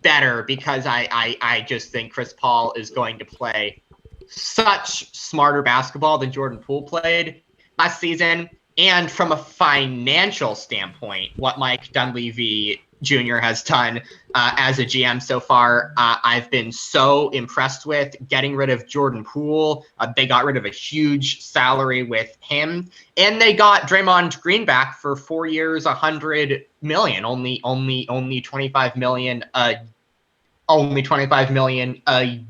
better because I just think Chris Paul is going to play such smarter basketball than Jordan Poole played last season. And from a financial standpoint, what Mike Dunleavy Jr. has done as a GM so far, I've been so impressed with getting rid of Jordan Poole. They got rid of a huge salary with him, and they got Draymond Green back for 4 years, $100 million. Only 25 million. Only 25 million a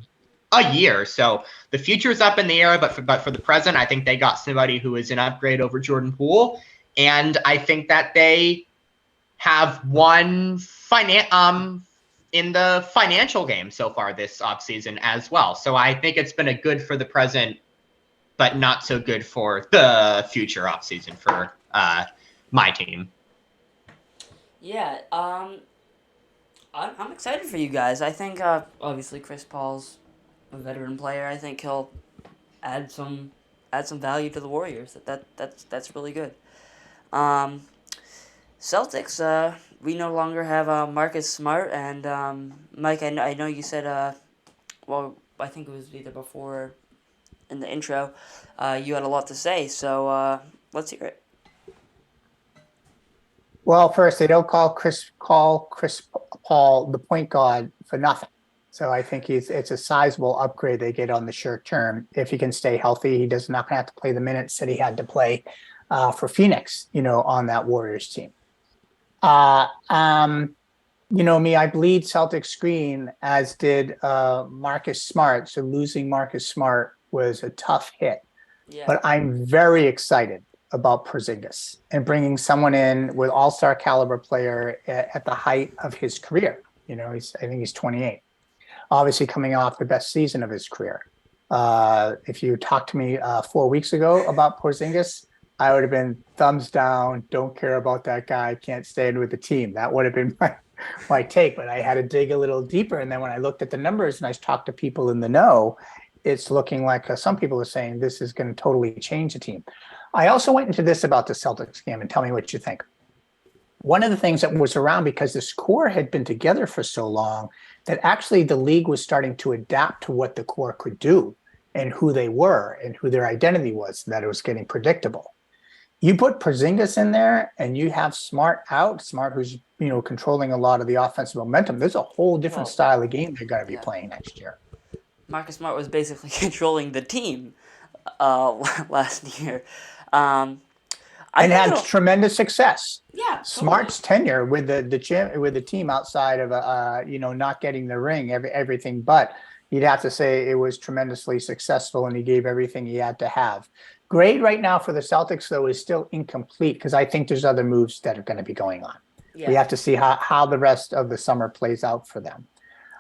year. So the future's up in the air, but for the present, I think they got somebody who is an upgrade over Jordan Poole, and I think that they have won in the financial game so far this offseason as well. So I think it's been a good for the present, but not so good for the future offseason for my team. Yeah, I'm excited for you guys. I think obviously Chris Paul's a veteran player. I think he'll add some value to the Warriors. That's really good. Um, Celtics. We no longer have Marcus Smart and Mike. I know you said well, I think it was either before in the intro. You had a lot to say, so let's hear it. Well, first, they don't call Chris Paul the point guard for nothing. So I think it's a sizable upgrade they get on the short term. If he can stay healthy, he does not have to play the minutes that he had to play for Phoenix, on that Warriors team. Me, I bleed Celtics screen, as did Marcus Smart. So losing Marcus Smart was a tough hit. Yeah. But I'm very excited about Porzingis and bringing someone in with all-star caliber player at the height of his career. I think he's 28, obviously coming off the best season of his career. If you talked to me 4 weeks ago about Porzingis, I would have been thumbs down, don't care about that guy, can't stand with the team. That would have been my take, but I had to dig a little deeper. And then when I looked at the numbers and I talked to people in the know, it's looking like some people are saying this is going to totally change the team. I also went into this about the Celtics game, and tell me what you think. One of the things that was around, because this core had been together for so long, that actually the league was starting to adapt to what the core could do and who they were and who their identity was, and that it was getting predictable. You put Porzingis in there and you have Smart who's controlling a lot of the offensive momentum. There's a whole different style of game they're going to be playing next year. Marcus Smart was basically controlling the team last year. And had tremendous success. Yeah, totally. Smart's tenure with the team, outside of not getting the ring, everything, but you'd have to say it was tremendously successful, and he gave everything he had to have. Grade right now for the Celtics, though, is still incomplete because I think there's other moves that are going to be going on. Yeah. We have to see how the rest of the summer plays out for them.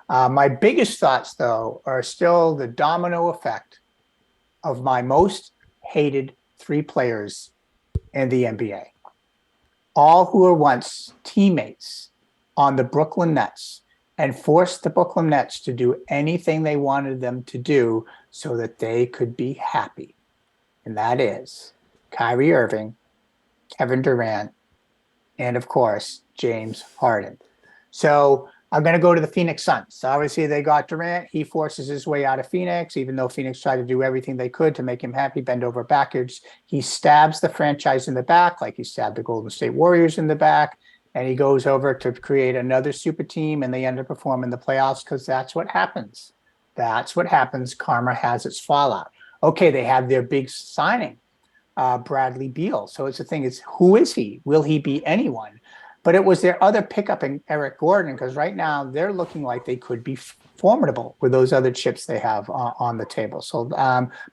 My biggest thoughts, though, are still the domino effect of my most hated 3 players in the NBA. All who were once teammates on the Brooklyn Nets and forced the Brooklyn Nets to do anything they wanted them to do so that they could be happy. And that is Kyrie Irving, Kevin Durant, and of course, James Harden. So I'm going to go to the Phoenix Suns. So obviously, they got Durant. He forces his way out of Phoenix, even though Phoenix tried to do everything they could to make him happy, bend over backwards. He stabs the franchise in the back, like he stabbed the Golden State Warriors in the back. And he goes over to create another super team, and they underperform in the playoffs because that's what happens. That's what happens. Karma has its fallout. Okay, they have their big signing, Bradley Beal. So it's the thing is, who is he? Will he be anyone? But it was their other pickup in Eric Gordon, because right now they're looking like they could be formidable with those other chips they have on the table. So,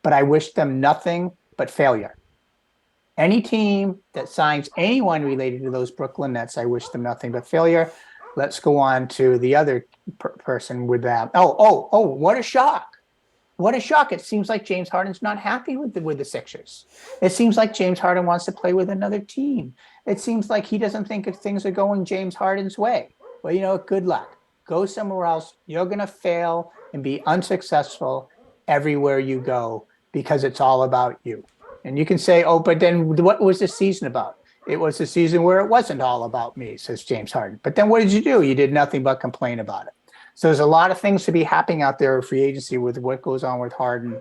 but I wish them nothing but failure. Any team that signs anyone related to those Brooklyn Nets, I wish them nothing but failure. Let's go on to the other person with that. Oh, what a shock. What a shock. It seems like James Harden's not happy with the Sixers. It seems like James Harden wants to play with another team. It seems like he doesn't think if things are going James Harden's way. Well, good luck. Go somewhere else. You're going to fail and be unsuccessful everywhere you go because it's all about you. And you can say, oh, but then what was the season about? It was a season where it wasn't all about me, says James Harden. But then what did you do? You did nothing but complain about it. So there's a lot of things to be happening out there in free agency with what goes on with Harden.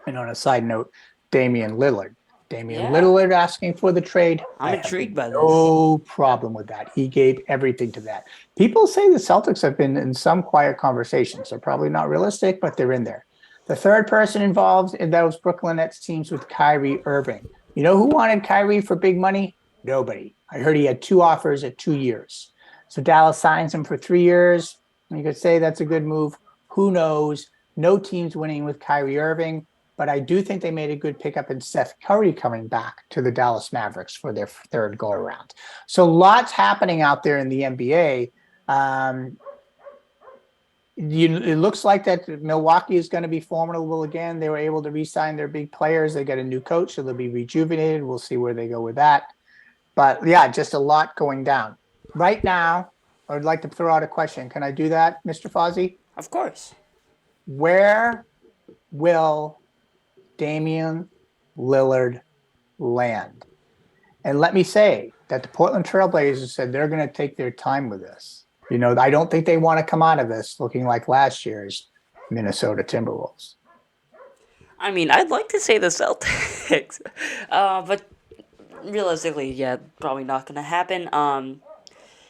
And on a side note, Damian Lillard. Damian Yeah, Lillard asking for the trade. I'm I have intrigued by this. no problem with that. He gave everything to that. People say the Celtics have been in some quiet conversations. They're probably not realistic, but they're in there. The third person involved in those Brooklyn Nets teams with Kyrie Irving. You know who wanted Kyrie for big money? Nobody. I heard he had 2 offers at 2 years. So Dallas signs him for 3 years. You could say that's a good move. Who knows? No team's winning with Kyrie Irving, but I do think they made a good pickup in Seth Curry coming back to the Dallas Mavericks for their third go around. So lots happening out there in the NBA. It looks like that Milwaukee is going to be formidable again. They were able to re-sign their big players. They got a new coach, so they'll be rejuvenated. We'll see where they go with that. But yeah, just a lot going down. Right now, I would like to throw out a question. Can I do that, Mr. Fozzie? Of course. Where will Damian Lillard land? And let me say that the Portland Trailblazers said they're going to take their time with this. I don't think they want to come out of this looking like last year's Minnesota Timberwolves. I mean, I'd like to say the Celtics, but realistically, yeah, probably not gonna happen.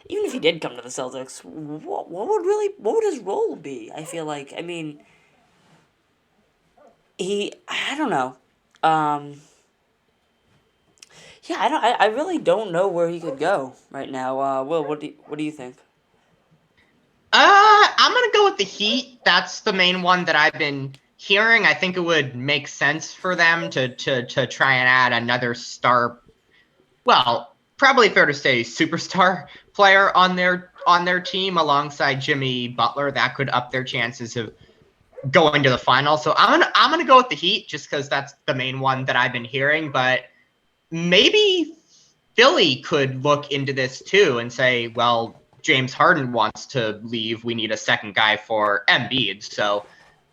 Even if he did come to the Celtics, what would his role be? I feel like, I mean, I don't know. Um, yeah, I really don't know where he could go right now. Will, what do you think? I'm gonna go with the Heat. That's the main one that I've been hearing. I think it would make sense for them to try and add another star. Well, probably fair to say superstar player on their team alongside Jimmy Butler. That could up their chances of going to the final. So I'm gonna go with the Heat just because that's the main one that I've been hearing. But maybe Philly could look into this too and say, well, James Harden wants to leave. We need a second guy for Embiid. So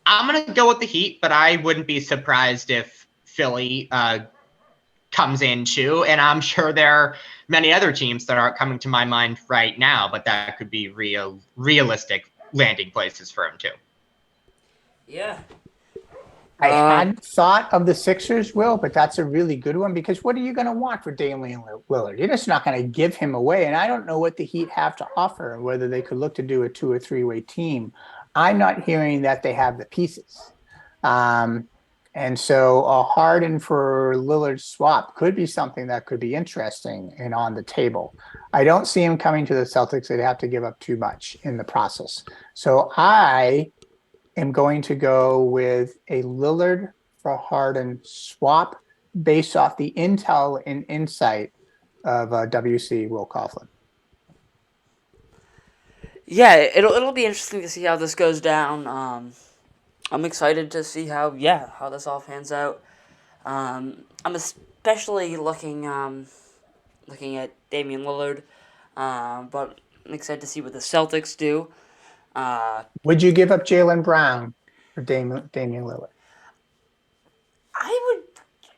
I'm going to go with the Heat, but I wouldn't be surprised if Philly comes in too. And I'm sure there are many other teams that aren't coming to my mind right now, but that could be realistic landing places for him too. Yeah. I hadn't thought of the Sixers, Will, but that's a really good one because what are you going to want for Damian Lillard? You're just not going to give him away. And I don't know what the Heat have to offer, whether they could look to do a 2 or 3-way team. I'm not hearing that they have the pieces. And so a Harden for Lillard swap could be something that could be interesting and on the table. I don't see him coming to the Celtics. They'd have to give up too much in the process. So I am going to go with a Lillard for Harden swap based off the intel and insight of WC Will Coughlin. Yeah, it'll be interesting to see how this goes down. I'm excited to see how this all pans out. I'm especially looking at Damian Lillard, but I'm excited to see what the Celtics do. Would you give up Jaylen Brown for Damian Lillard? I would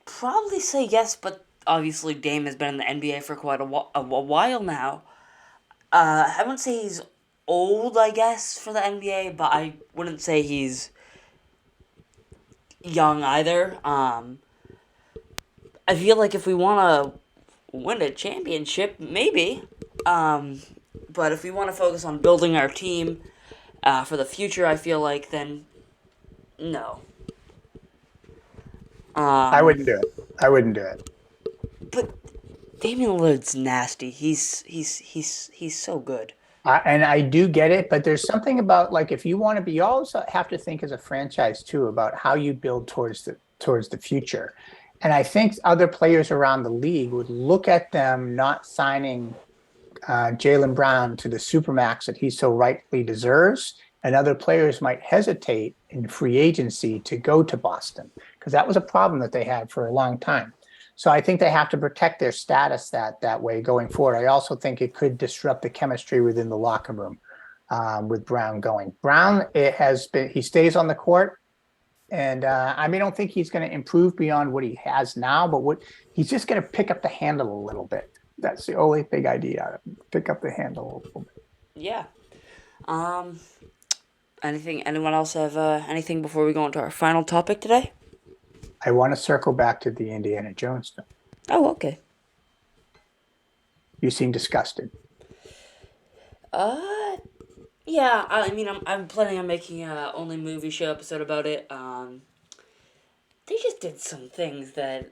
probably say yes, but obviously Dame has been in the NBA for quite a while now. I wouldn't say he's old, I guess, for the NBA, but I wouldn't say he's young either. I feel like if we want to win a championship, maybe. Um, but if we want to focus on building our team for the future, I feel like then no. I Um, wouldn't do it. I wouldn't do it. but Damian Lillard's nasty. He's so good. And I do get it, but there's something about like if you want to be, you also have to think as a franchise too about how you build towards the future. And I think other players around the league would look at them not signing Jaylen Brown to the supermax that he so rightly deserves, and other players might hesitate in free agency to go to Boston because that was a problem that they had for a long time. So I think they have to protect their status that way going forward. I also think it could disrupt the chemistry within the locker room with Brown going. Brown, it has been he stays on the court, and I mean, I don't think he's going to improve beyond what he has now, but what he's just going to pick up the handle a little bit. That's the only big idea. Pick up the handle a little bit. Yeah. Um. Anything? Anyone else have anything before we go into our final topic today? I want to circle back to the Indiana Jones film. Oh, okay. You seem disgusted. Uh, yeah. I mean, I'm planning on making a only movie show episode about it. They just did some things that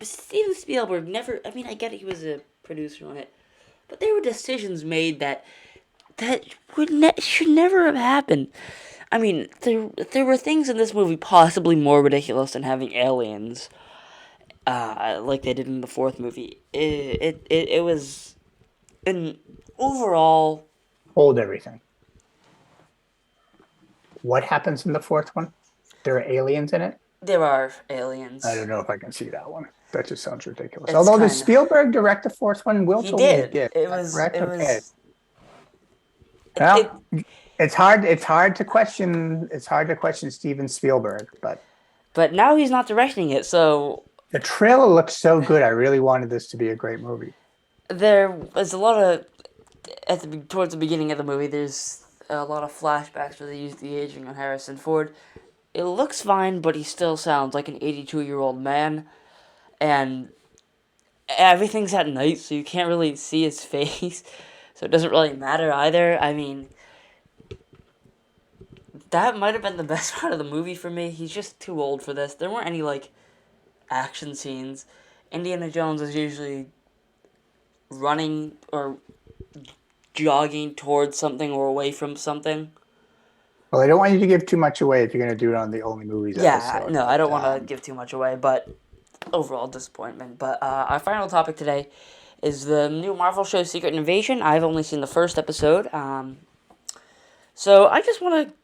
Steven Spielberg never. I mean, I get he was a producer on it, but there were decisions made that should never have happened. I mean, there were things in this movie possibly more ridiculous than having aliens, like they did in the fourth movie. It was an overall. Hold everything. What happens in the fourth one? There are aliens in it? There are aliens. I don't know if I can see that one. That just sounds ridiculous. It's Although, did kinda- Spielberg direct the fourth one? Will He told me did. did. It Is that was. correct? It Okay. was. Well, It, it's hard. It's hard to question. It's hard to question Steven Spielberg, but but now he's not directing it, so the trailer looks so good. I really wanted this to be a great movie. there was a lot of towards the beginning of the movie. There's a lot of flashbacks where they use the aging on Harrison Ford. It looks fine, but he still sounds like an 82-year-old man, and everything's at night, so you can't really see his face, so it doesn't really matter either. I mean, that might have been the best part of the movie for me. He's just too old for this. There weren't any, like, action scenes. Indiana Jones is usually running or jogging towards something or away from something. Well, I don't want you to give too much away if you're going to do it on the only movies Yeah, episode. no, I don't want to give too much away, but overall disappointment. But our final topic today is the new Marvel show Secret Invasion. I've only seen the first episode. So I just want to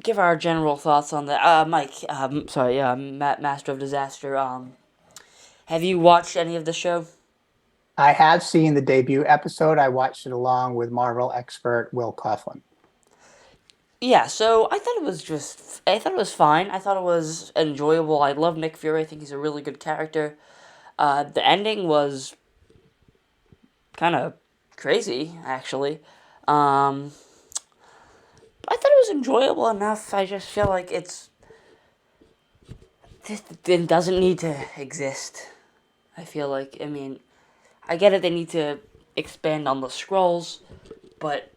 give our general thoughts on the Mike. Matt, Master of Disaster. Have you watched any of the show? I have seen the debut episode. I watched it along with Marvel expert Will Coughlin. Yeah, so I thought it was fine. I thought it was enjoyable. I love Nick Fury. I think he's a really good character. The ending was kind of crazy, actually. I thought it was enjoyable enough. I just feel like it doesn't need to exist. I feel like, I mean, I get it, they need to expand on the scrolls, but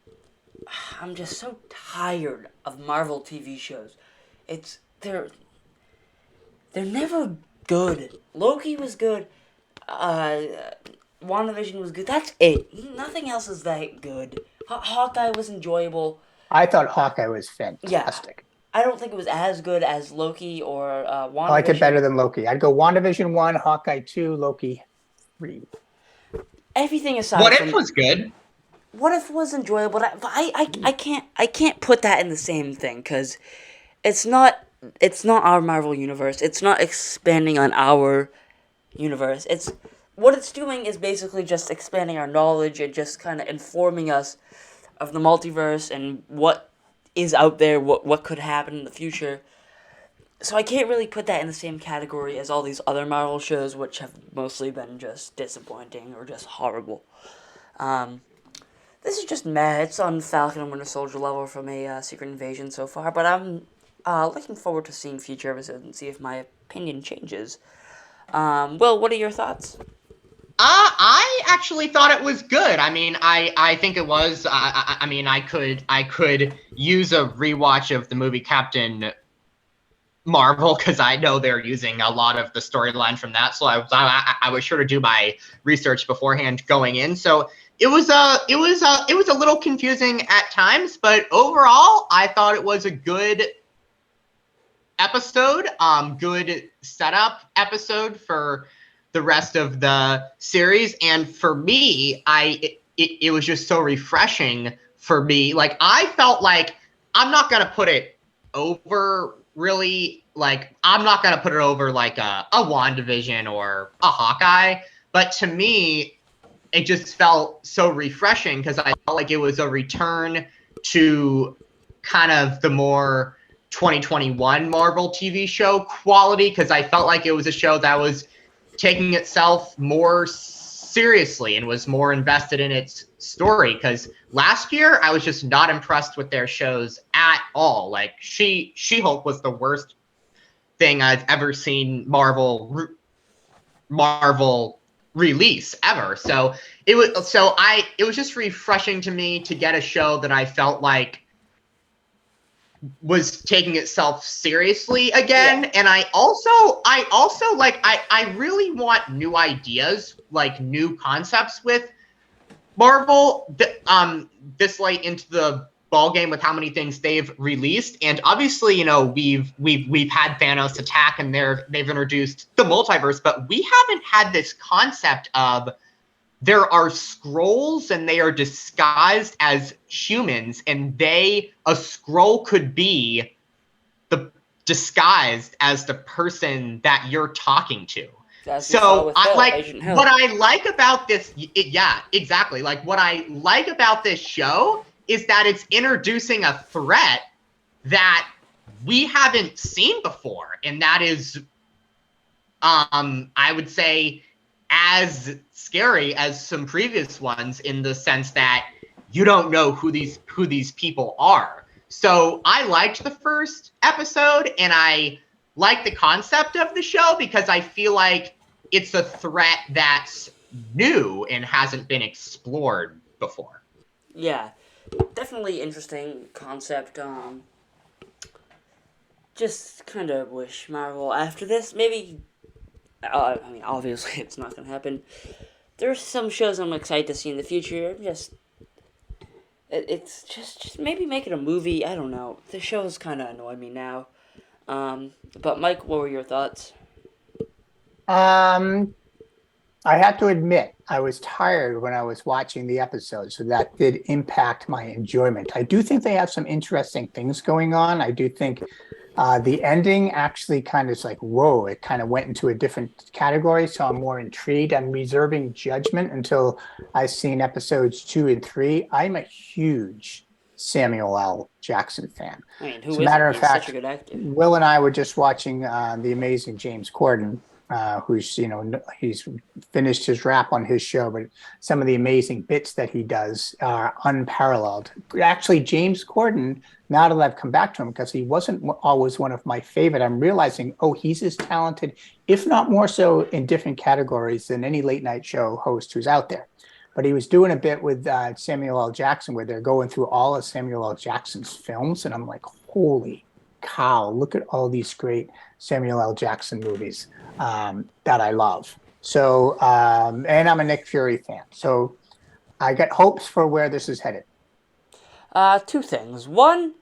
I'm just so tired of Marvel TV shows. They're never good. Loki was good. WandaVision was good. That's it. Nothing else is that good. Hawkeye was enjoyable. I thought Hawkeye was Yeah. fantastic. I don't think it was as good as Loki or WandaVision. I like it better than Loki. I'd go WandaVision 1, Hawkeye 2, Loki 3. Everything aside What from If was good. What If was enjoyable, but I can't put that in the same thing because it's not our Marvel universe. It's not expanding on our universe. What it's doing is basically just expanding our knowledge and just kind of informing us of the multiverse and what is out there, what could happen in the future. So I can't really put that in the same category as all these other Marvel shows, which have mostly been just disappointing or just horrible. This is just meh. It's on Falcon and Winter Soldier level from a Secret Invasion so far, but I'm looking forward to seeing future episodes and see if my opinion changes. Will, what are your thoughts? I actually thought it was good. I mean, I think it was. I mean, I could use a rewatch of the movie Captain Marvel because I know they're using a lot of the storyline from that. So I was sure to do my research beforehand going in. So it was a little confusing at times, but overall I thought it was a good episode. Good setup episode for the rest of the series. And for me, it was just so refreshing for me. Like I felt like I'm not gonna put it over really. Like I'm not gonna put it over like a WandaVision or a Hawkeye. But to me, it just felt so refreshing because I felt like it was a return to kind of the more 2021 Marvel TV show quality because I felt like it was a show that was taking itself more seriously and was more invested in its story because last year I was just not impressed with their shows at all. Like She-Hulk was the worst thing I've ever seen Marvel release ever. So it was just refreshing to me to get a show that I felt like was taking itself seriously again. Yeah. And I also like I really want new ideas, like new concepts with Marvel this late into the ball game with how many things they've released. And obviously, we've had Thanos attack and they've introduced the multiverse, but we haven't had this concept of there are scrolls and they are disguised as humans, and a scroll could be the disguised as the person that you're talking to. As we saw So with Hill, like Agent Hill. what I like about this, yeah, exactly. Like what I like about this show is that it's introducing a threat that we haven't seen before, and that is, I would say, as scary as some previous ones in the sense that you don't know who these people are. So I liked the first episode and I like the concept of the show because I feel like it's a threat that's new and hasn't been explored before. Yeah, definitely interesting concept. Just kind of wish Marvel after this maybe. I mean, obviously it's not gonna happen. There's some shows I'm excited to see in the future. It's just maybe make it a movie. I don't know. The shows kind of annoy me now. But Mike, what were your thoughts? Um, I have to admit, I was tired when I was watching the episode, so that did impact my enjoyment. I do think they have some interesting things going on. I do think the ending actually kind of is like, whoa, it kind of went into a different category. So I'm more intrigued. I'm reserving judgment until I've seen episodes 2 and 3. I'm a huge Samuel L. Jackson fan. I mean, As who a isn't? matter of He's such a fact, good actor. Will and I were just watching the amazing James Corden, who's, he's finished his rap on his show, but some of the amazing bits that he does are unparalleled. Actually, James Corden, now that I've come back to him, because he wasn't always one of my favorite, I'm realizing, oh, he's as talented, if not more so in different categories than any late night show host who's out there. But he was doing a bit with Samuel L. Jackson where they're going through all of Samuel L. Jackson's films. And I'm like, holy cow, look at all these great Samuel L. Jackson movies that I love. So, and I'm a Nick Fury fan. So I got hopes for where this is headed. Two things. One,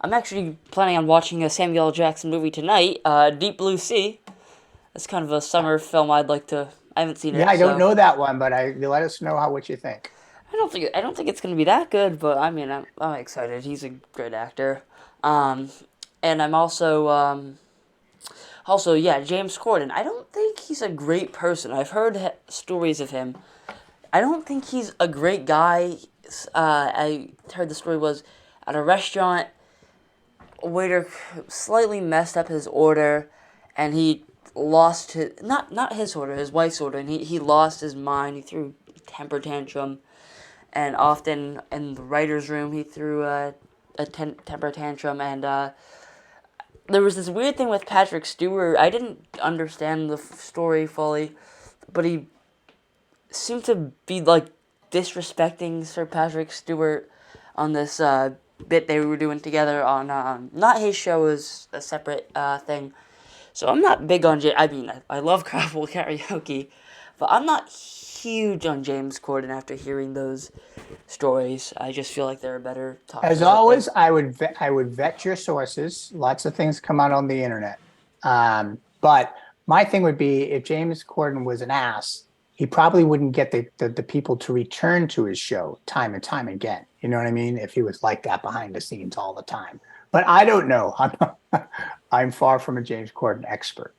I'm actually planning on watching a Samuel L. Jackson movie tonight. Deep Blue Sea. It's kind of a summer film I'd like to. I haven't seen it. Yeah, I don't so. know that one, but you let us know what you think. I don't think it's gonna be that good, but I mean, I'm excited. He's a great actor. And I'm also, yeah, James Corden. I don't think he's a great person. I've heard stories of him. I don't think he's a great guy. I heard the story was at a restaurant, a waiter slightly messed up his order, and he lost his not his order, his wife's order, and he lost his mind. He threw a temper tantrum, and often in the writer's room he threw a temper tantrum, and there was this weird thing with Patrick Stewart. I didn't understand the story fully, but he seemed to be like disrespecting Sir Patrick Stewart on this bit they were doing together on not his show, is a separate thing. So I'm not big on I mean, I love carpool karaoke, but I'm not huge on James Corden after hearing those stories. I just feel like there are better talk As shows out there. always, I would vet your sources. Lots of things come out on the internet. But my thing would be if James Corden was an ass, he probably wouldn't get the people to return to his show time and time again. You know what I mean? If he was like that behind the scenes all the time. But I don't know. I'm far from a James Corden expert.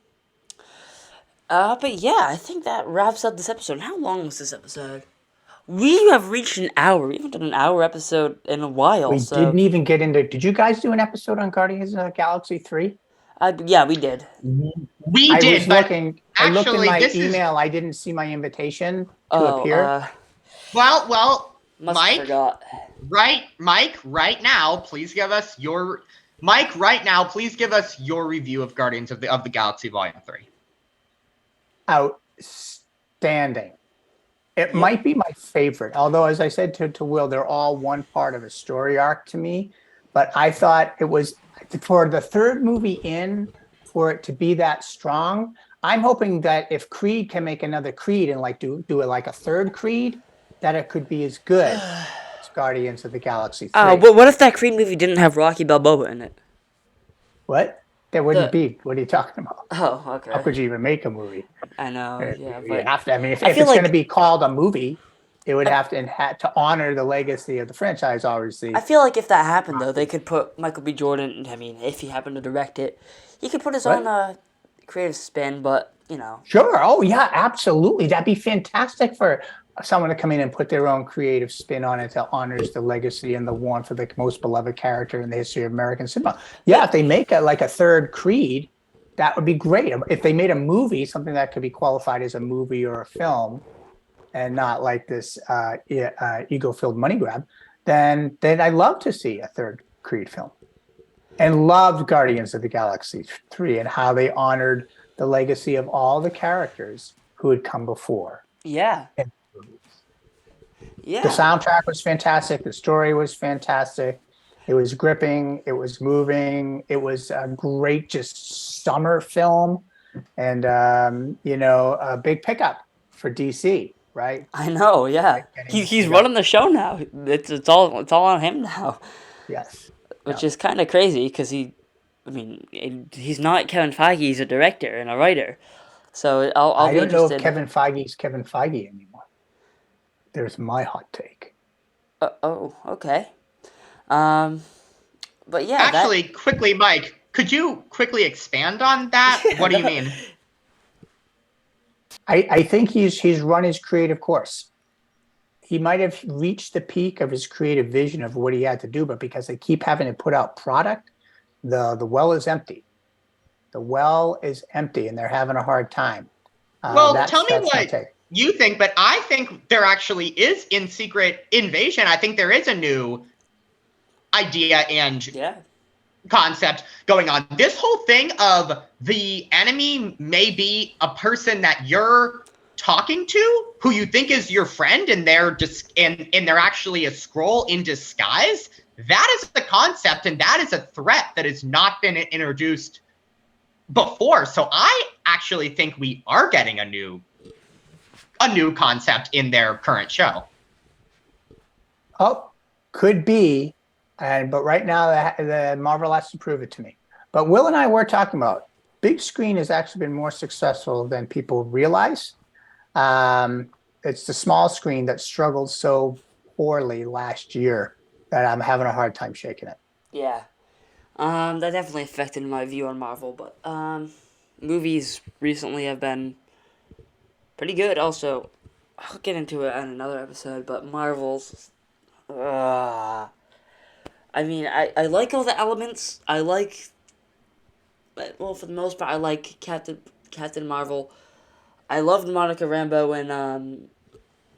But yeah, I think that wraps up this episode. How long was this episode? We have reached an hour. We haven't done an hour episode in a while, We so didn't even get into. Did you guys do an episode on Guardians of the Galaxy 3? yeah, we did. We I did, was but looking. I looked in actually, my this is email. I didn't see my invitation to Oh, appear. well, must have Mike, forgot. Mike, right now, please give us your Mike. Right now, please give us your review of Guardians of the Galaxy Volume 3. Outstanding. It might be my favorite, although, as I said to Will, they're all one part of a story arc to me. But I thought it was for the third movie for it to be that strong. I'm hoping that if Creed can make another Creed and like do it like a third Creed, that it could be as good as Guardians of the Galaxy 3. But what if that Creed movie didn't have Rocky Balboa in it? What? There wouldn't The be. What are you talking about? Oh, How okay. could you even make a movie? I know, yeah, You but have to. I mean, if I feel it's going to like be called a movie, it would have to honor the legacy of the franchise. Obviously, I feel like if that happened though, they could put Michael B. Jordan. I mean, if he happened to direct it, he could put his own what? creative spin. But you know, Sure. Oh, yeah, absolutely. That'd be fantastic for someone to come in and put their own creative spin on it that honors the legacy and the warmth of the most beloved character in the history of American cinema. Yeah, if they make a third Creed, that would be great. If they made a movie, something that could be qualified as a movie or a film, and not like this ego-filled money grab, then I'd love to see a third Creed film. And loved Guardians of the Galaxy 3 and how they honored the legacy of all the characters who had come before. yeah, The yeah, soundtrack was fantastic. The story was fantastic. It was gripping. It was moving. It was a great, just summer film, and a big pickup for DC, right? I know, yeah. He's running the show now. It's all on him now, Yes. which is kind of crazy because I mean, he's not Kevin Feige. He's a director and a writer. So I'll I be don't know if interested. Kevin Feige's Kevin Feige anymore. There's my hot take. Oh, okay. Um, but yeah, Actually, quickly, Mike, could you quickly expand on that? What do you mean? I think he's run his creative course. He might have reached the peak of his creative vision of what he had to do, but because they keep having to put out product, the well is empty. The well is empty, and they're having a hard time. Well, tell me that's my what take. you think, but I think there actually is in Secret Invasion. I think there is a new idea and yeah, concept going on. This whole thing of the enemy may be a person that you're talking to who you think is your friend and they're just and they're actually a Skrull in disguise. That is the concept, and that is a threat that has not been introduced before. So I actually think we are getting a new concept in their current show. Oh, could be, but right now the Marvel has to prove it to me. But Will and I were talking about big screen has actually been more successful than people realize. It's the small screen that struggled so poorly last year that I'm having a hard time shaking it. yeah. That definitely affected my view on Marvel, but movies recently have been pretty good. Also, I'll get into it on another episode, but Marvel's. I mean, I like all the elements. I like. Well, for the most part, I like Captain Marvel. I loved Monica Rambeau in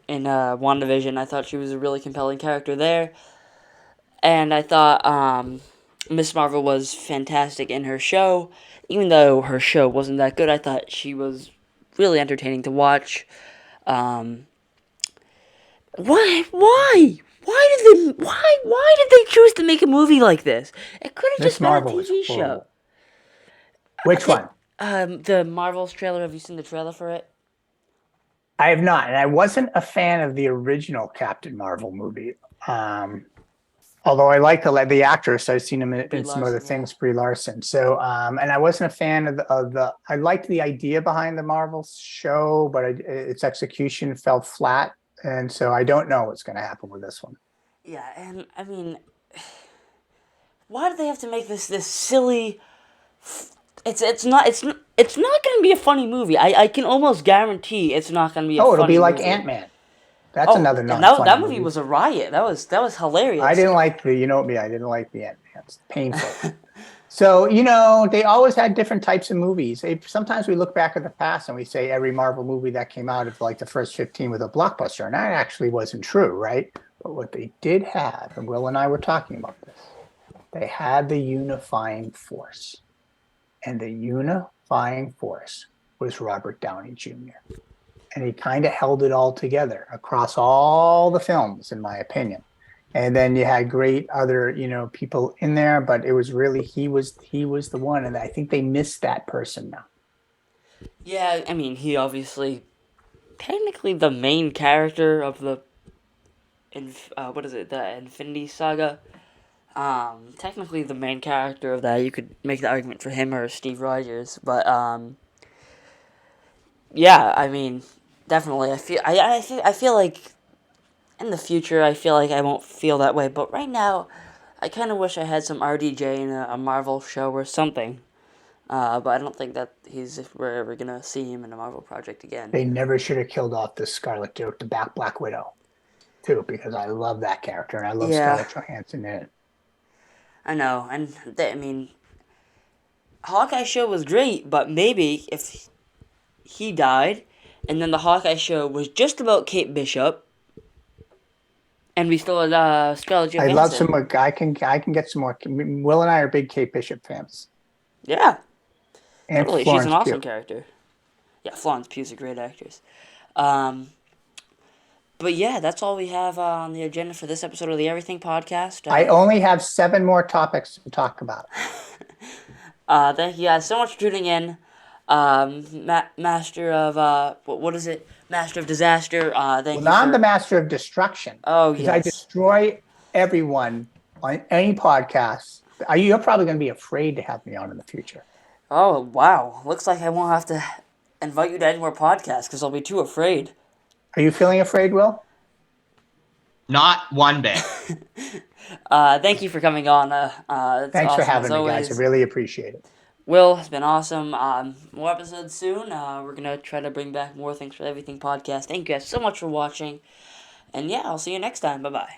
in WandaVision. I thought she was a really compelling character there. And I thought Miss Marvel was fantastic in her show. Even though her show wasn't that good, I thought she was really entertaining to watch. Um, why did they choose to make a movie like this? It could have Miss just been a Marvel was TV show. horrible. Which one? The Marvel's trailer. Have you seen the trailer for it? I have not, and I wasn't a fan of the original Captain Marvel movie. Although I like the actress, I've seen him in some other things, Brie Larson. So, and I wasn't a fan of the. I liked the idea behind the Marvel show, but its execution fell flat, and so I don't know what's going to happen with this one. Yeah, and I mean, why do they have to make this silly? It's not going to be a funny movie. I can almost guarantee it's not going to be a funny movie. It'll be like Ant-Man. That's another non-funny that movie was a riot. That was hilarious. I didn't like I didn't like the Ant-Man. It's painful. So, they always had different types of movies. Sometimes we look back at the past and we say every Marvel movie that came out of like the first 15 was a blockbuster. And that actually wasn't true, right? But what they did have, and Will and I were talking about this, they had the unifying force. And the unifying force was Robert Downey Jr. And he kind of held it all together across all the films, in my opinion. And then you had great other, people in there, but it was really he was the one, and I think they missed that person now. Yeah, I mean, he obviously technically the main character of the the Infinity Saga. Technically the main character of that. You could make the argument for him or Steve Rogers, but yeah, I mean, definitely. I feel like in the future, I feel like I won't feel that way. But right now, I kind of wish I had some RDJ in a Marvel show or something. But I don't think that we're ever gonna see him in a Marvel project again. They never should have killed off the Scarlet Witch, the Black Widow, too, because I love that character and I love Scarlett Johansson in it. I know, and I mean, Hawkeye show was great, but maybe if he died, and then the Hawkeye show was just about Kate Bishop, and we still had Scarlett Johansson. I love some. I can get some more. Will and I are big Kate Bishop fans. Yeah, and totally. Florence She's an awesome Pugh. character. Yeah, Florence Pugh's a great actress. But yeah, that's all we have on the agenda for this episode of the Everything Podcast. I only have 7 more topics to talk about. Thank you guys so much for tuning in. Master of what is it? Master of Disaster. I'm the Master of Destruction. Oh yes. I destroy everyone on any podcast. You're probably going to be afraid to have me on in the future. Oh wow! Looks like I won't have to invite you to any more podcasts because I'll be too afraid. Are you feeling afraid, Will? Not one bit. Thank you for coming on. Thanks for having me, guys. I really appreciate it. Will, it's been awesome. More episodes soon. We're going to try to bring back more Things for Everything podcast. Thank you guys so much for watching. And yeah, I'll see you next time. Bye-bye.